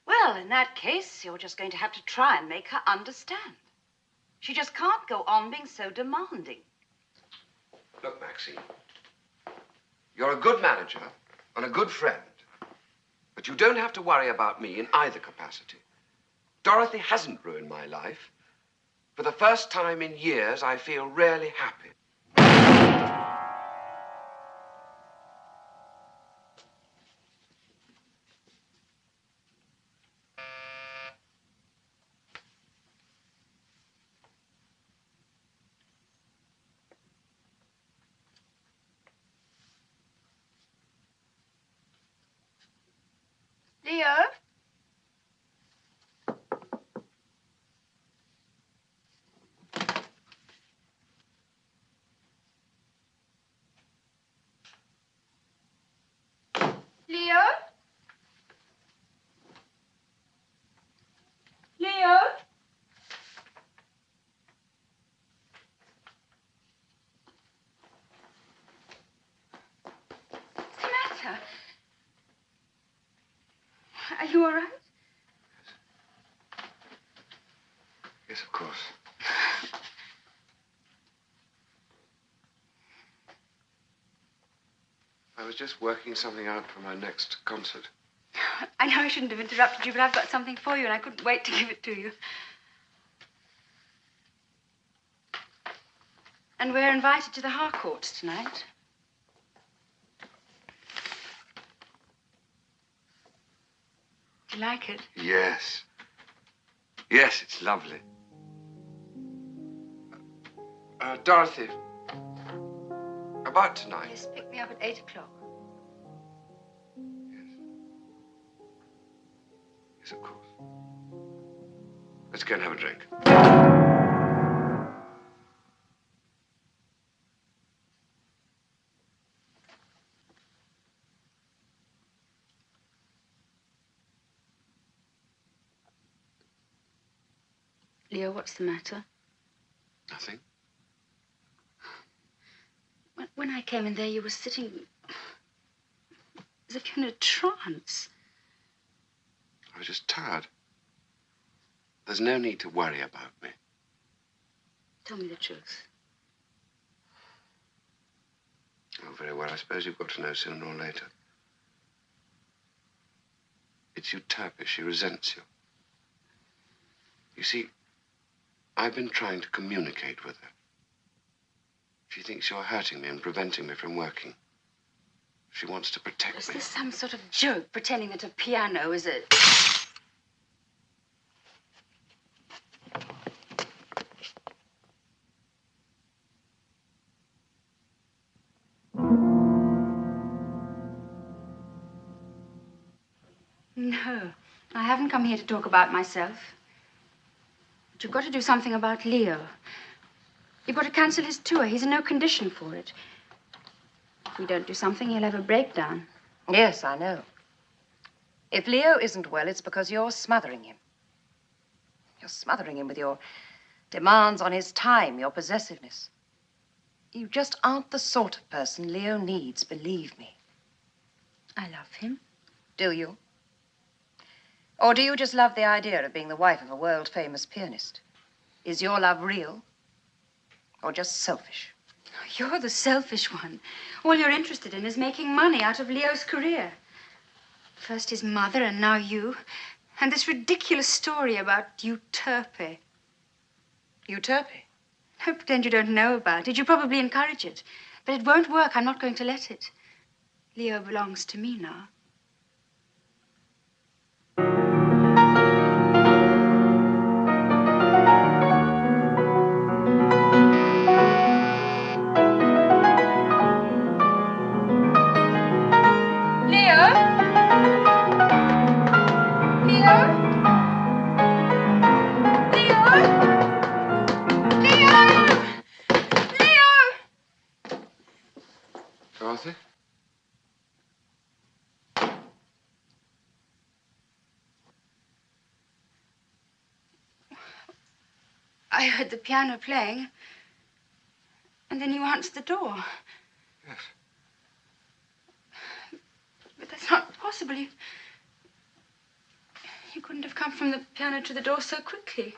R: Well, in that case, you're just going to have to try and make her understand. She just can't go on being so demanding.
S: Look, Maxine, you're a good manager and a good friend, but you don't have to worry about me in either capacity. Dorothy hasn't ruined my life. For the first time in years, I feel really happy.
L: Leo?
M: you all right?
S: Yes, of course. I was just working something out for my next concert.
M: I know I shouldn't have interrupted you, but I've got something for you, and I couldn't wait to give it to you. And we're invited to the Harcourts tonight. Do you like it?
S: Yes. Yes, it's lovely. Dorothy, about tonight.
M: Yes, pick me up at 8 o'clock.
S: Yes, of course. Let's go and have a drink.
M: Leo, what's the matter?
S: Nothing.
M: When I came in there, you were sitting as if you're in a trance.
S: I was just tired. There's no need to worry about me.
M: Tell me the truth.
S: Oh, very well. I suppose you've got to know sooner or later. It's Euterpe. She resents you. You see, I've been trying to communicate with her. She thinks you're hurting me and preventing me from working. She wants to protect
M: Is
S: me.
M: this some sort of joke, pretending that a piano is a... No, I haven't come here to talk about myself. But you've got to do something about Leo. You've got to cancel his tour. He's in no condition for it. If we don't do something, he'll have a breakdown.
R: Yes, I know. If Leo isn't well, it's because you're smothering him. You're smothering him with your demands on his time, your possessiveness. You just aren't the sort of person Leo needs, believe me.
M: I love him.
R: Do you? Or do you just love the idea of being the wife of a world-famous pianist? Is your love real or just selfish?
M: You're the selfish one. All you're interested in is making money out of Leo's career. First his mother, and now you. And this ridiculous story about Euterpe.
R: Euterpe?
M: Don't pretend you don't know about it. You probably encourage it. But it won't work. I'm not going to let it. Leo belongs to me now.
S: Dorothy?
M: I heard the piano playing, and then you answered the door.
S: Yes.
M: But that's not possible. You couldn't have come from the piano to the door so quickly.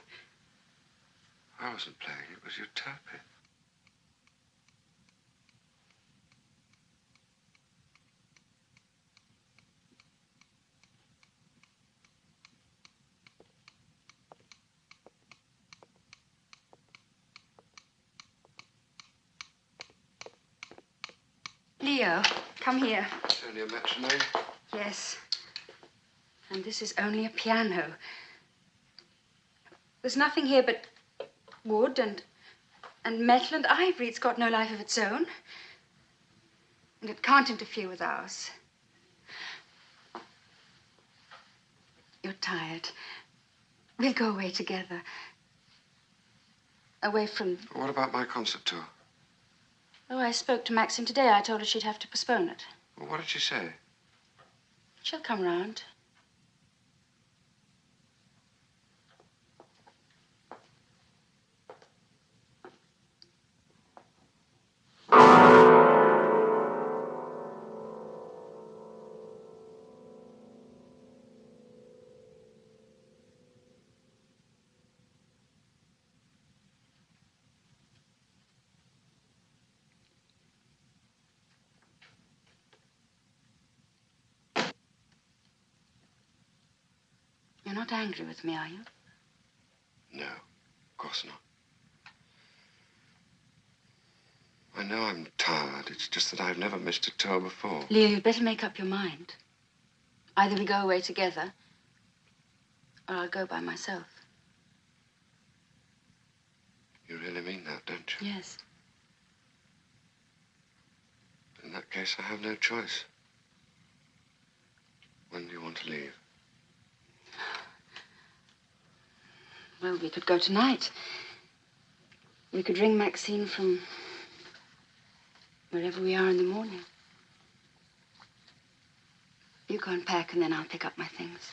S: I wasn't playing. It was Euterpe.
M: Leo, come here.
S: It's only a metronome.
M: Yes. And this is only a piano. There's nothing here but wood and metal and ivory. It's got no life of its own. And it can't interfere with ours. You're tired. We'll go away together. Away from...
S: What about my concert tour?
M: Oh, I spoke to Maxine today. I told her she'd have to postpone it.
S: Well, what did she say?
M: She'll come round. not angry with me, are you?
S: No, of course not. I know I'm tired. It's just that I've never missed a tour before.
M: Leo, you'd better make up your mind. Either we go away together, or I'll go by myself.
S: You really mean that, don't you?
M: Yes.
S: In that case, I have no choice. When do you want to leave?
M: Well, we could go tonight. We could ring Maxine from wherever we are in the morning. You go and pack, and then I'll pick up my things.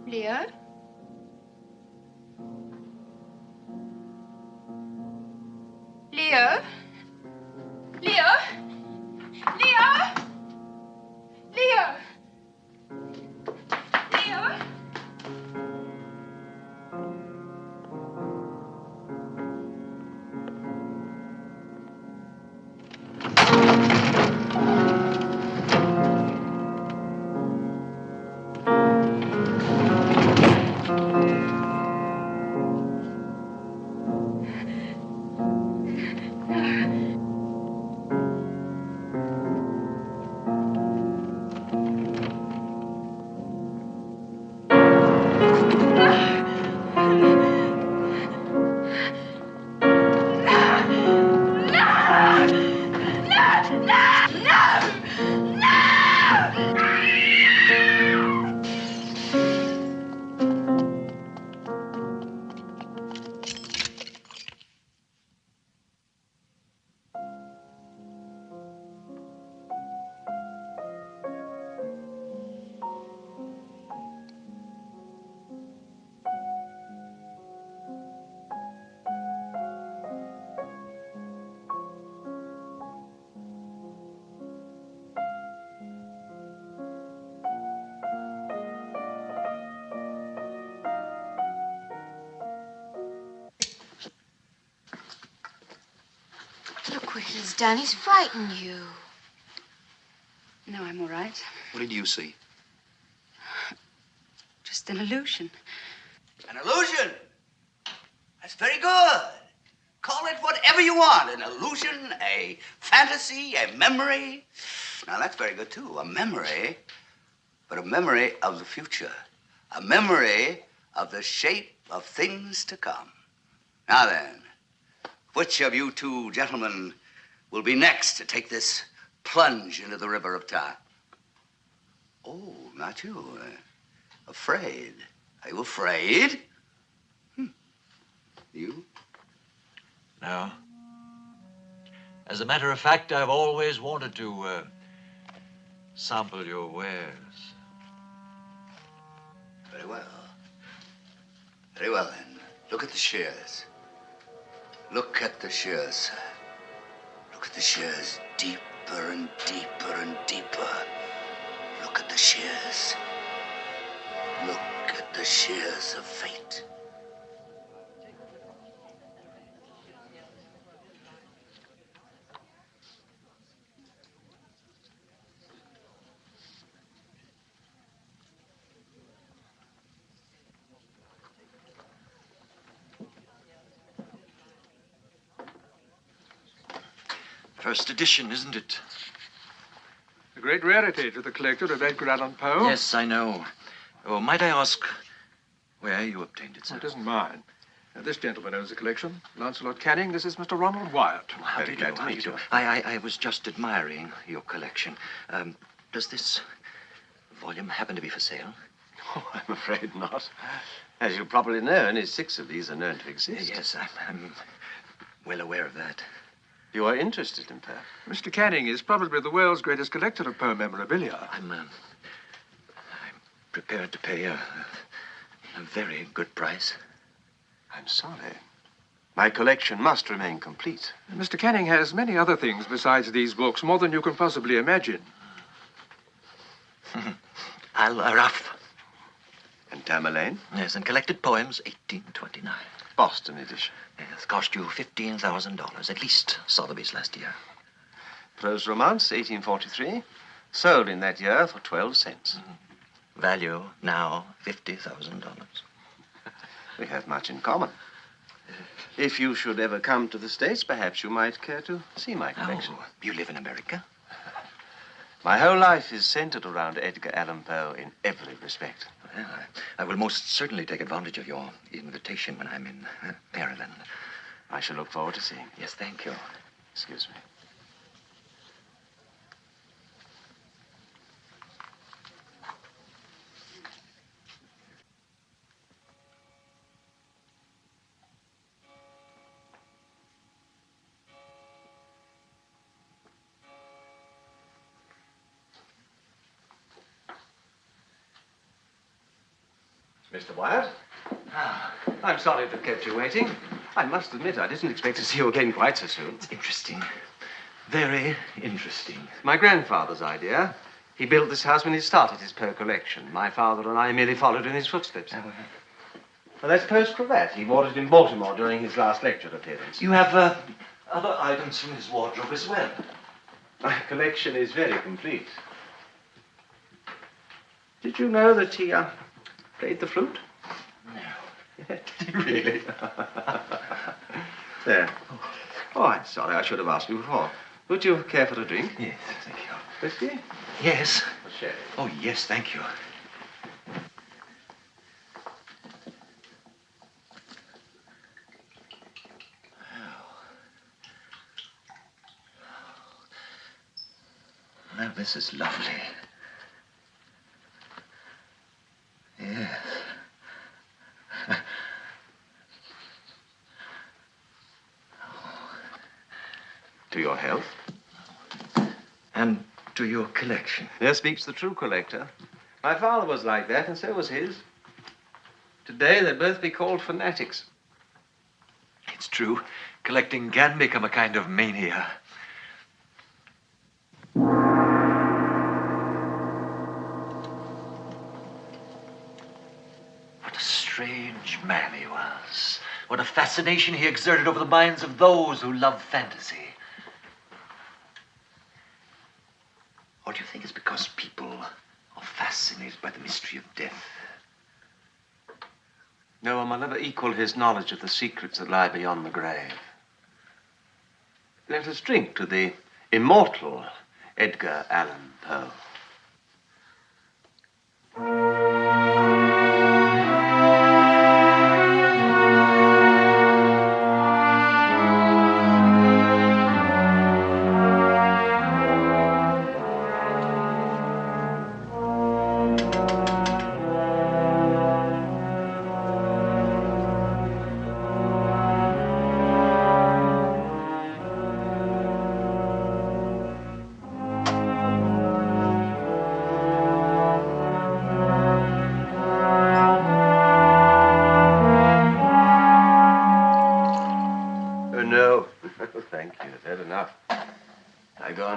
L: Leo? Leo? Leo? Leo? Leo? Leo?
G: Look what he's done. He's frightened you.
M: No, I'm all right.
J: What did you see?
M: Just an illusion.
D: An illusion? That's very good. Call it whatever you want. An illusion, a fantasy, a memory. Now, that's very good, too. A memory, but a memory of the future. A memory of the shape of things to come. Now then, which of you two gentlemen will be next to take this plunge into the river of time? Oh, not you. Afraid. Are you afraid? You?
T: No. As a matter of fact, I've always wanted to sample your wares.
D: Very well. Very well, then. Look at the shears. Look at the shears, sir. Look at the shears deeper and deeper and deeper. Look at the shears. Look at the shears of fate.
T: First edition, isn't it?
Q: A great rarity to the collector of Edgar Allan Poe.
T: Yes, I know. Oh, might I ask where you obtained it, sir?
Q: It isn't mine. This gentleman owns the collection. Lancelot Canning, this is Mr. Ronald Wyatt.
T: How
Q: Very
T: do you
Q: glad
T: do?
Q: to
T: How do
Q: meet
T: you
Q: you.
T: do? I was just admiring your collection. Does this volume happen to be for sale?
Q: Oh, I'm afraid not. As you probably know, only 6 of these are known to exist.
T: Yes, I'm
J: well aware of that. You are interested in Pearl?
Q: Mr. Canning is probably the world's greatest collector of Pearl memorabilia.
J: I'm prepared to pay a very good price. I'm sorry. My collection must remain complete.
Q: Mr. Canning has many other things besides these books, more than you can possibly imagine.
J: Al-Araf.
O: And Tamerlane?
J: Yes, and collected poems, 1829.
O: Boston edition.
J: Yes, cost you $15,000, at least Sotheby's last year.
O: Prose Romance, 1843. Sold in that year for 12 cents.
J: Value now $50,000.
O: We have much in common. If you should ever come to the States, perhaps you might care to see my collection.
J: Oh, you live in America?
O: My whole life is centered around Edgar Allan Poe in every respect.
J: Well, I will most certainly take advantage of your invitation when I'm in Maryland.
O: I shall look forward to seeing you.
J: Yes, thank you.
O: Excuse me. Mr. Wyatt? I'm sorry to have kept you waiting. I must admit, I didn't expect to see you again quite so soon.
J: It's interesting. Very interesting.
O: My grandfather's idea. He built this house when he started his Poe collection. My father and I merely followed in his footsteps. Well, that's Poe's cravat. He wore it in Baltimore during his last lecture appearance.
J: You have other items from his wardrobe as well.
O: My collection is very complete. Did you know that he played the flute?
J: No.
O: Really? There. Oh, I'm sorry. I should have asked you before. Would you care for a drink?
J: Yes, thank you.
O: Whiskey?
J: Yes.
O: Or sherry?
J: Oh, yes, thank you. Now, this is lovely. Yes.
O: To your health.
J: And to your collection.
O: There speaks the true collector. My father was like that, and so was his. Today, they'd both be called fanatics.
J: It's true. Collecting can become a kind of mania. What a strange man he was. What a fascination he exerted over the minds of those who love fantasy. Or do you think it's because people are fascinated by the mystery of death?
O: No one will ever equal his knowledge of the secrets that lie beyond the grave. Let us drink to the immortal Edgar Allan Poe.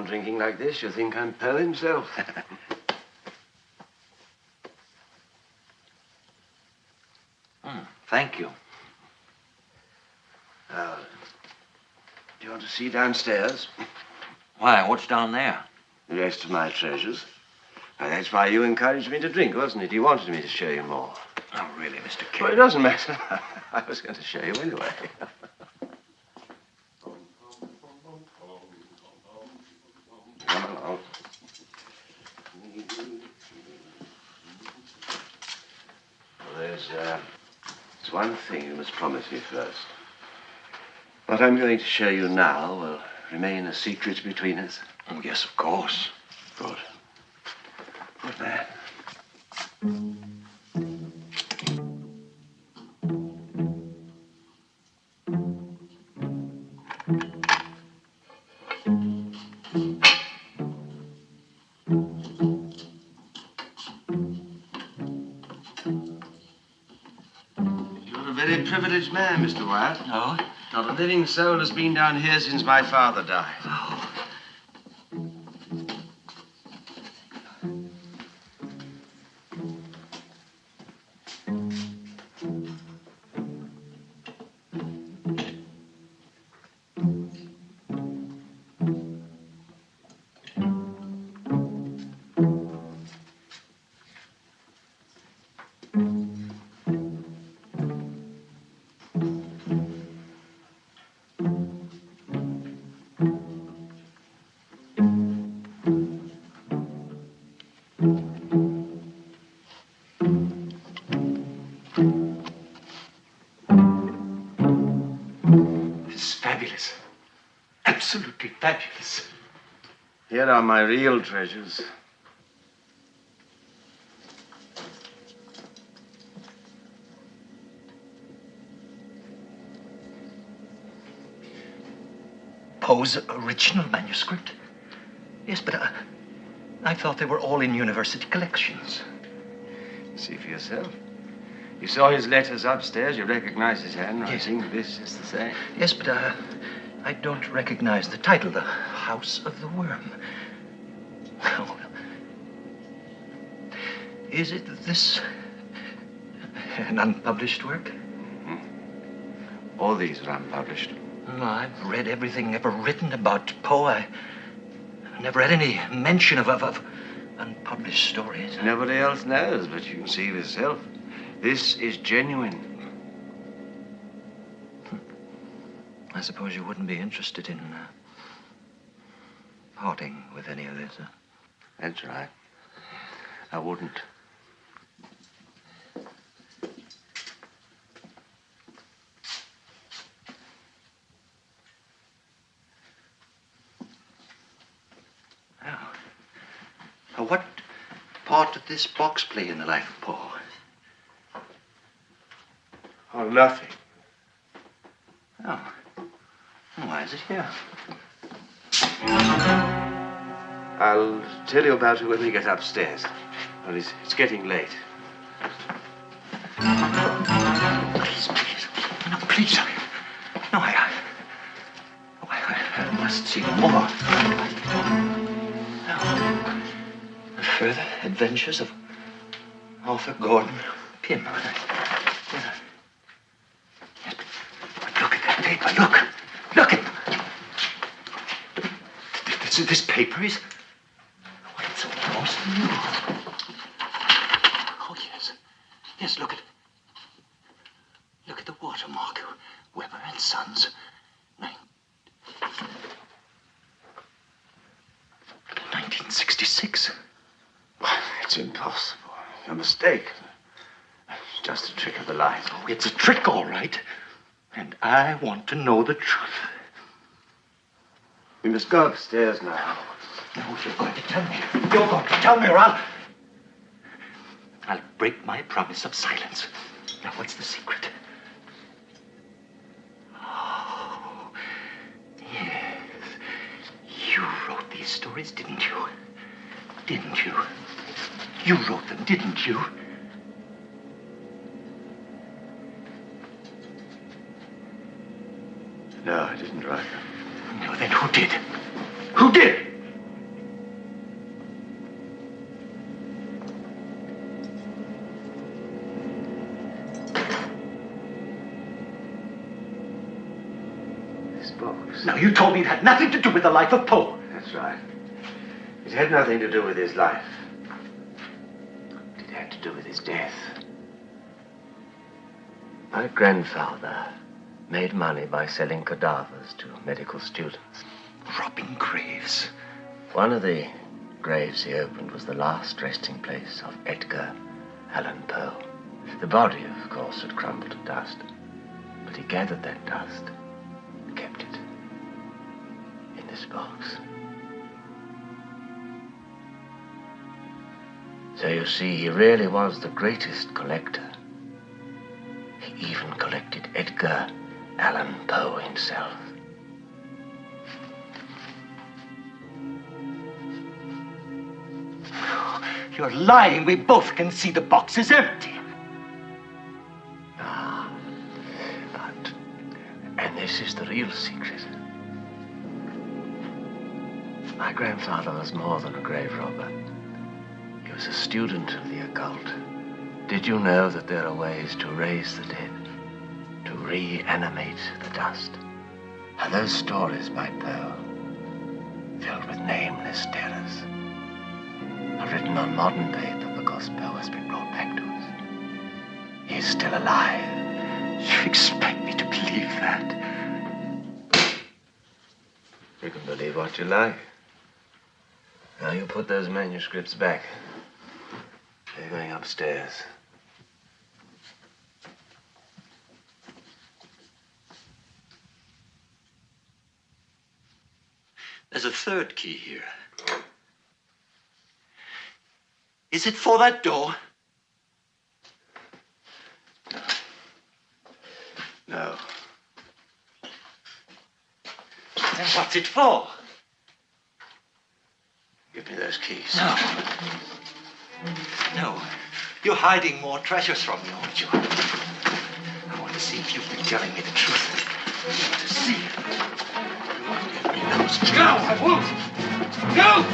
O: Drinking like this, you think I'm Poe himself.
J: Thank you.
O: Do you want to see downstairs?
J: Why, what's down there?
O: The rest of my treasures. Now, that's why you encouraged me to drink, wasn't it? You wanted me to show you more.
J: Oh, really, Mr. K?
O: Well, it doesn't matter. I was going to show you anyway. Come along. Well, there's one thing you must promise me first. What I'm going to show you now will remain a secret between us.
J: Oh, yes, of course.
O: Good. Good man.
U: very privileged man, Mr. Wyatt.
T: Oh?
U: Not a living soul has been down here since my father died.
T: Oh.
U: Absolutely fabulous. Here are my real treasures.
V: Poe's original manuscript? Yes, but I thought they were all in university collections.
U: See for yourself. You saw his letters upstairs. You recognize his handwriting. Yes. This is the same.
V: Yes, but I don't recognize the title, The House of the Worm. Oh. Is it this an unpublished work?
U: Mm-hmm. All these are unpublished.
V: No, I've read everything ever written about Poe. I never had any mention of unpublished stories.
U: Nobody else knows, but you can see for yourself. This is genuine.
V: I suppose you wouldn't be interested in parting with any of this, huh?
U: That's right. I wouldn't.
V: Now, what part did this box play in the life of Poe?
U: Oh, nothing.
V: Oh. Why is it here?
U: I'll tell you about it when we get upstairs. Well, it's getting late.
V: Please. No, please. No, I must see more. Now, the further adventures of Arthur Gordon Pym. Yes, but look at that paper. Look at this paper is. Well, it's almost new. Oh, yes. Yes, look at the watermark. Weber and Sons. 1966.
U: It's impossible. A mistake. Just a trick of the light.
V: Oh, it's a trick, all right. And I want to know the truth.
U: We must go upstairs now.
V: No, you're going to tell me. You're going to tell me, or I'll break my promise of silence. Now, what's the secret? Oh, yes. You wrote these stories, didn't you? Didn't you? You wrote them, didn't you?
U: No, I didn't write them.
V: No, then who did? Who did?
U: This box.
V: Now, you told me it had nothing to do with the life of Poe.
U: That's right. It had nothing to do with his life. It had to do with his death. My grandfather made money by selling cadavers to medical students.
V: Robbing graves.
U: One of the graves he opened was the last resting place of Edgar Allan Poe. The body, of course, had crumbled to dust. But he gathered that dust and kept it in this box. So you see, he really was the greatest collector. He even collected Edgar Allan Poe himself.
V: You're lying. We both can see the box is empty.
U: Ah, This is the real secret. My grandfather was more than a grave robber. He was a student of the occult. Did you know that there are ways to raise the dead, to reanimate the dust? And those stories by Poe, filled with nameless terrors, are written on modern paper because Poe has been brought back to us. He is still alive. You expect me to believe that? You can believe what you like. Now you put those manuscripts back. They're going upstairs.
V: There's a third key here. Is it for that door?
U: No.
V: Then what's it for?
U: Give me those keys.
V: No. No. You're hiding more treasures from me, aren't you? I want to see if you've been telling me the truth. I want to see. You won't let me know.
K: No, I won't. Go!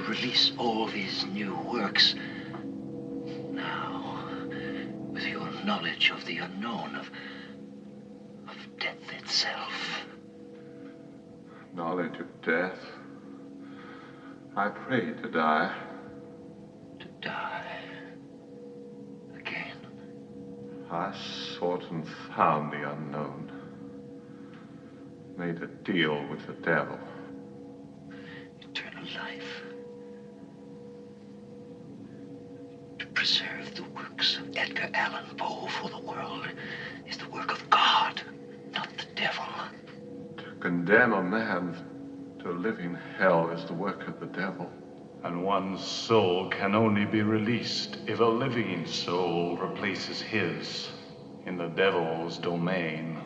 V: Release all these new works. Now, with your knowledge of the unknown, of death itself.
B: Knowledge of death. I pray to die.
V: To die. Again.
B: I sought and found the unknown. Made a deal with the devil.
V: Eternal life. Preserve the works of Edgar Allan Poe for the world is the work of God, not the devil.
B: To condemn a man to live in hell is the work of the devil.
H: And one's soul can only be released if a living soul replaces his in the devil's domain.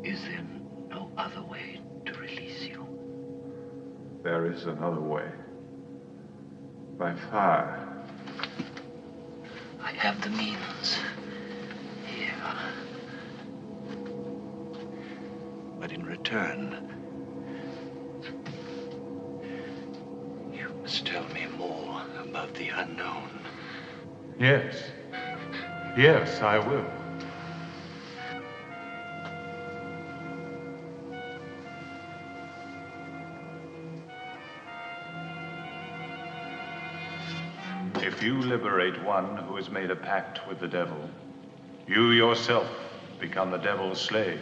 V: Is there no other way to release you?
B: There is another way. By fire.
V: I have the means here. But in return, you must tell me more about the unknown.
H: Yes. Yes, I will. If you liberate one who has made a pact with the devil, you yourself become the devil's slave.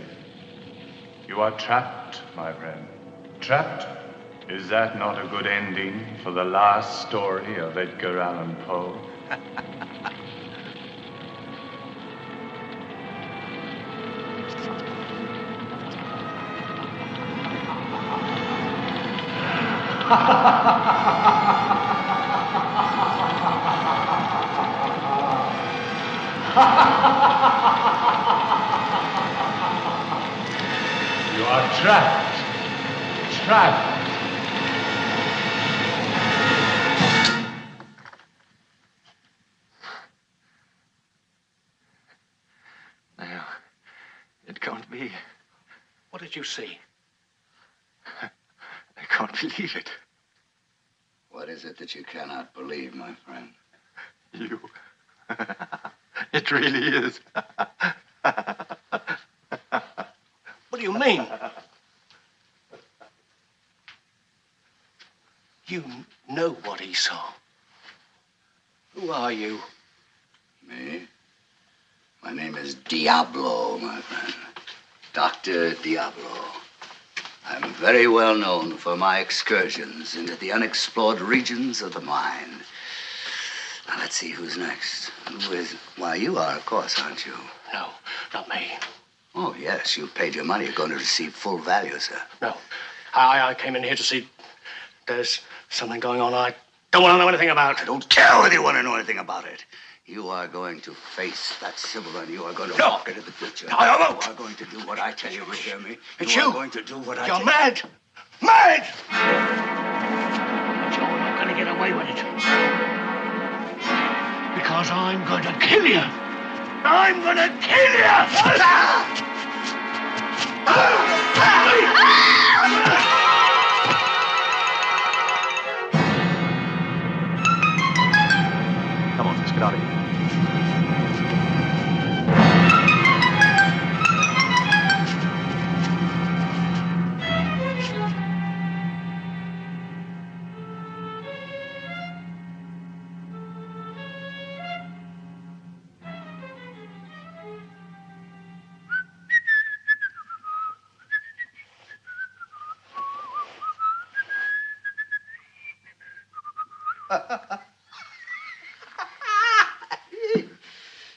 H: You are trapped, my friend. Trapped? Is that not a good ending for the last story of Edgar Allan Poe? You are trapped. Trapped.
V: No, it can't be.
Q: What did you see?
V: I can't believe it.
D: What is it that you cannot believe, my friend?
V: You. It really is.
Q: What do you mean? You know what he saw. Who are you?
D: Me? My name is Diablo, my friend. Dr. Diablo. I'm very well known for my excursions into the unexplored regions of the mind. Now, let's see who's next. Who is? Why, you are, of course, aren't you?
Q: No, not me.
D: Oh, yes, you've paid your money. You're going to receive full value, sir.
Q: No. I came in here to see there's something going on I don't want to know anything about.
D: I don't care whether you want to know anything about it. You are going to face that symbol and you are going to walk into the future.
Q: No, I won't.
D: You are going to do what I tell you, you hear me?
Q: It's
D: you.
Q: you.
D: Are going to do what I
Q: You're
D: tell
Q: mad.
D: you.
Q: Mad! But you're not going to get away with it. Because I'm going to kill you. I'm going to kill you!
F: Come on, let's get out of here.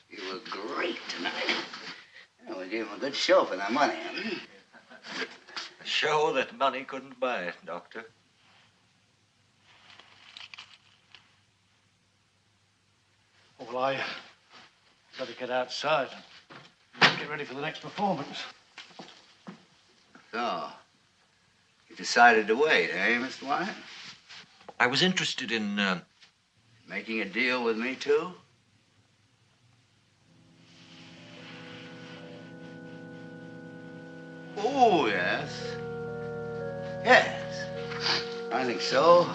D: You were great tonight. Yeah, we gave him a good show for that money.
T: A show that money couldn't buy, Doctor.
Q: Well, I better get outside and get ready for the next performance.
D: So, you decided to wait, eh, Mr. Wyatt?
T: I was interested in,
D: Making a deal with me, too? Oh, yes. Yes. I think so.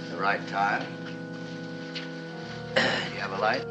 D: The right time. You have a light?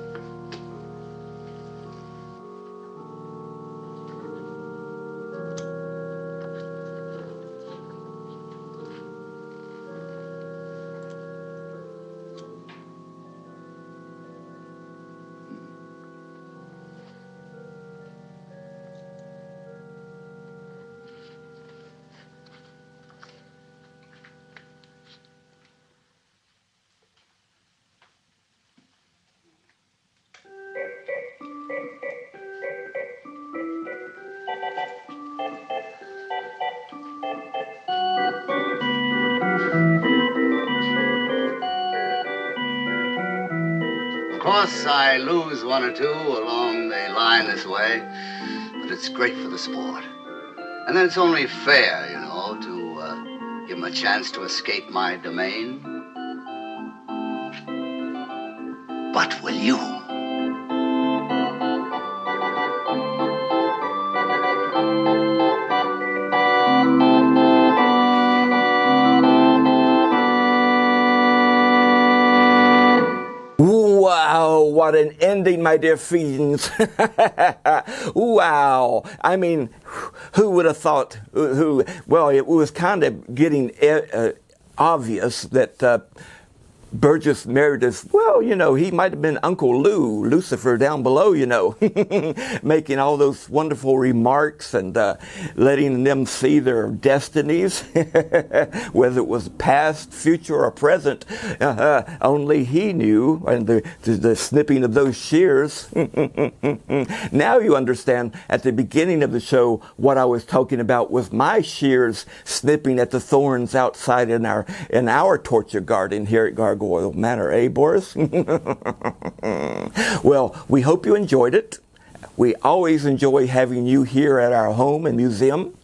D: Of course, I lose one or two along the line this way, but it's great for the sport. And then it's only fair, you know, to give him a chance to escape my domain. But will you?
A: Wow, what an ending, my dear friends. Wow. I mean, who would have thought, well, it was kind of getting obvious that Burgess Meredith, well, you know, he might have been Uncle Lou, Lucifer down below, you know, making all those wonderful remarks and letting them see their destinies, whether it was past, future, or present. Only he knew, and the snipping of those shears. Now you understand at the beginning of the show what I was talking about with my shears snipping at the thorns outside in our torture garden here at Gargoyle Manor, eh, Boris? Well, we hope you enjoyed it. We always enjoy having you here at our home and museum.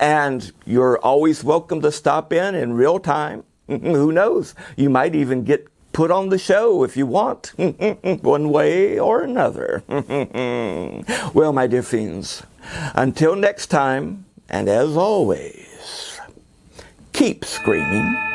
A: And you're always welcome to stop in real time. Who knows? You might even get put on the show if you want, one way or another. Well, my dear fiends, until next time, and as always, keep screaming.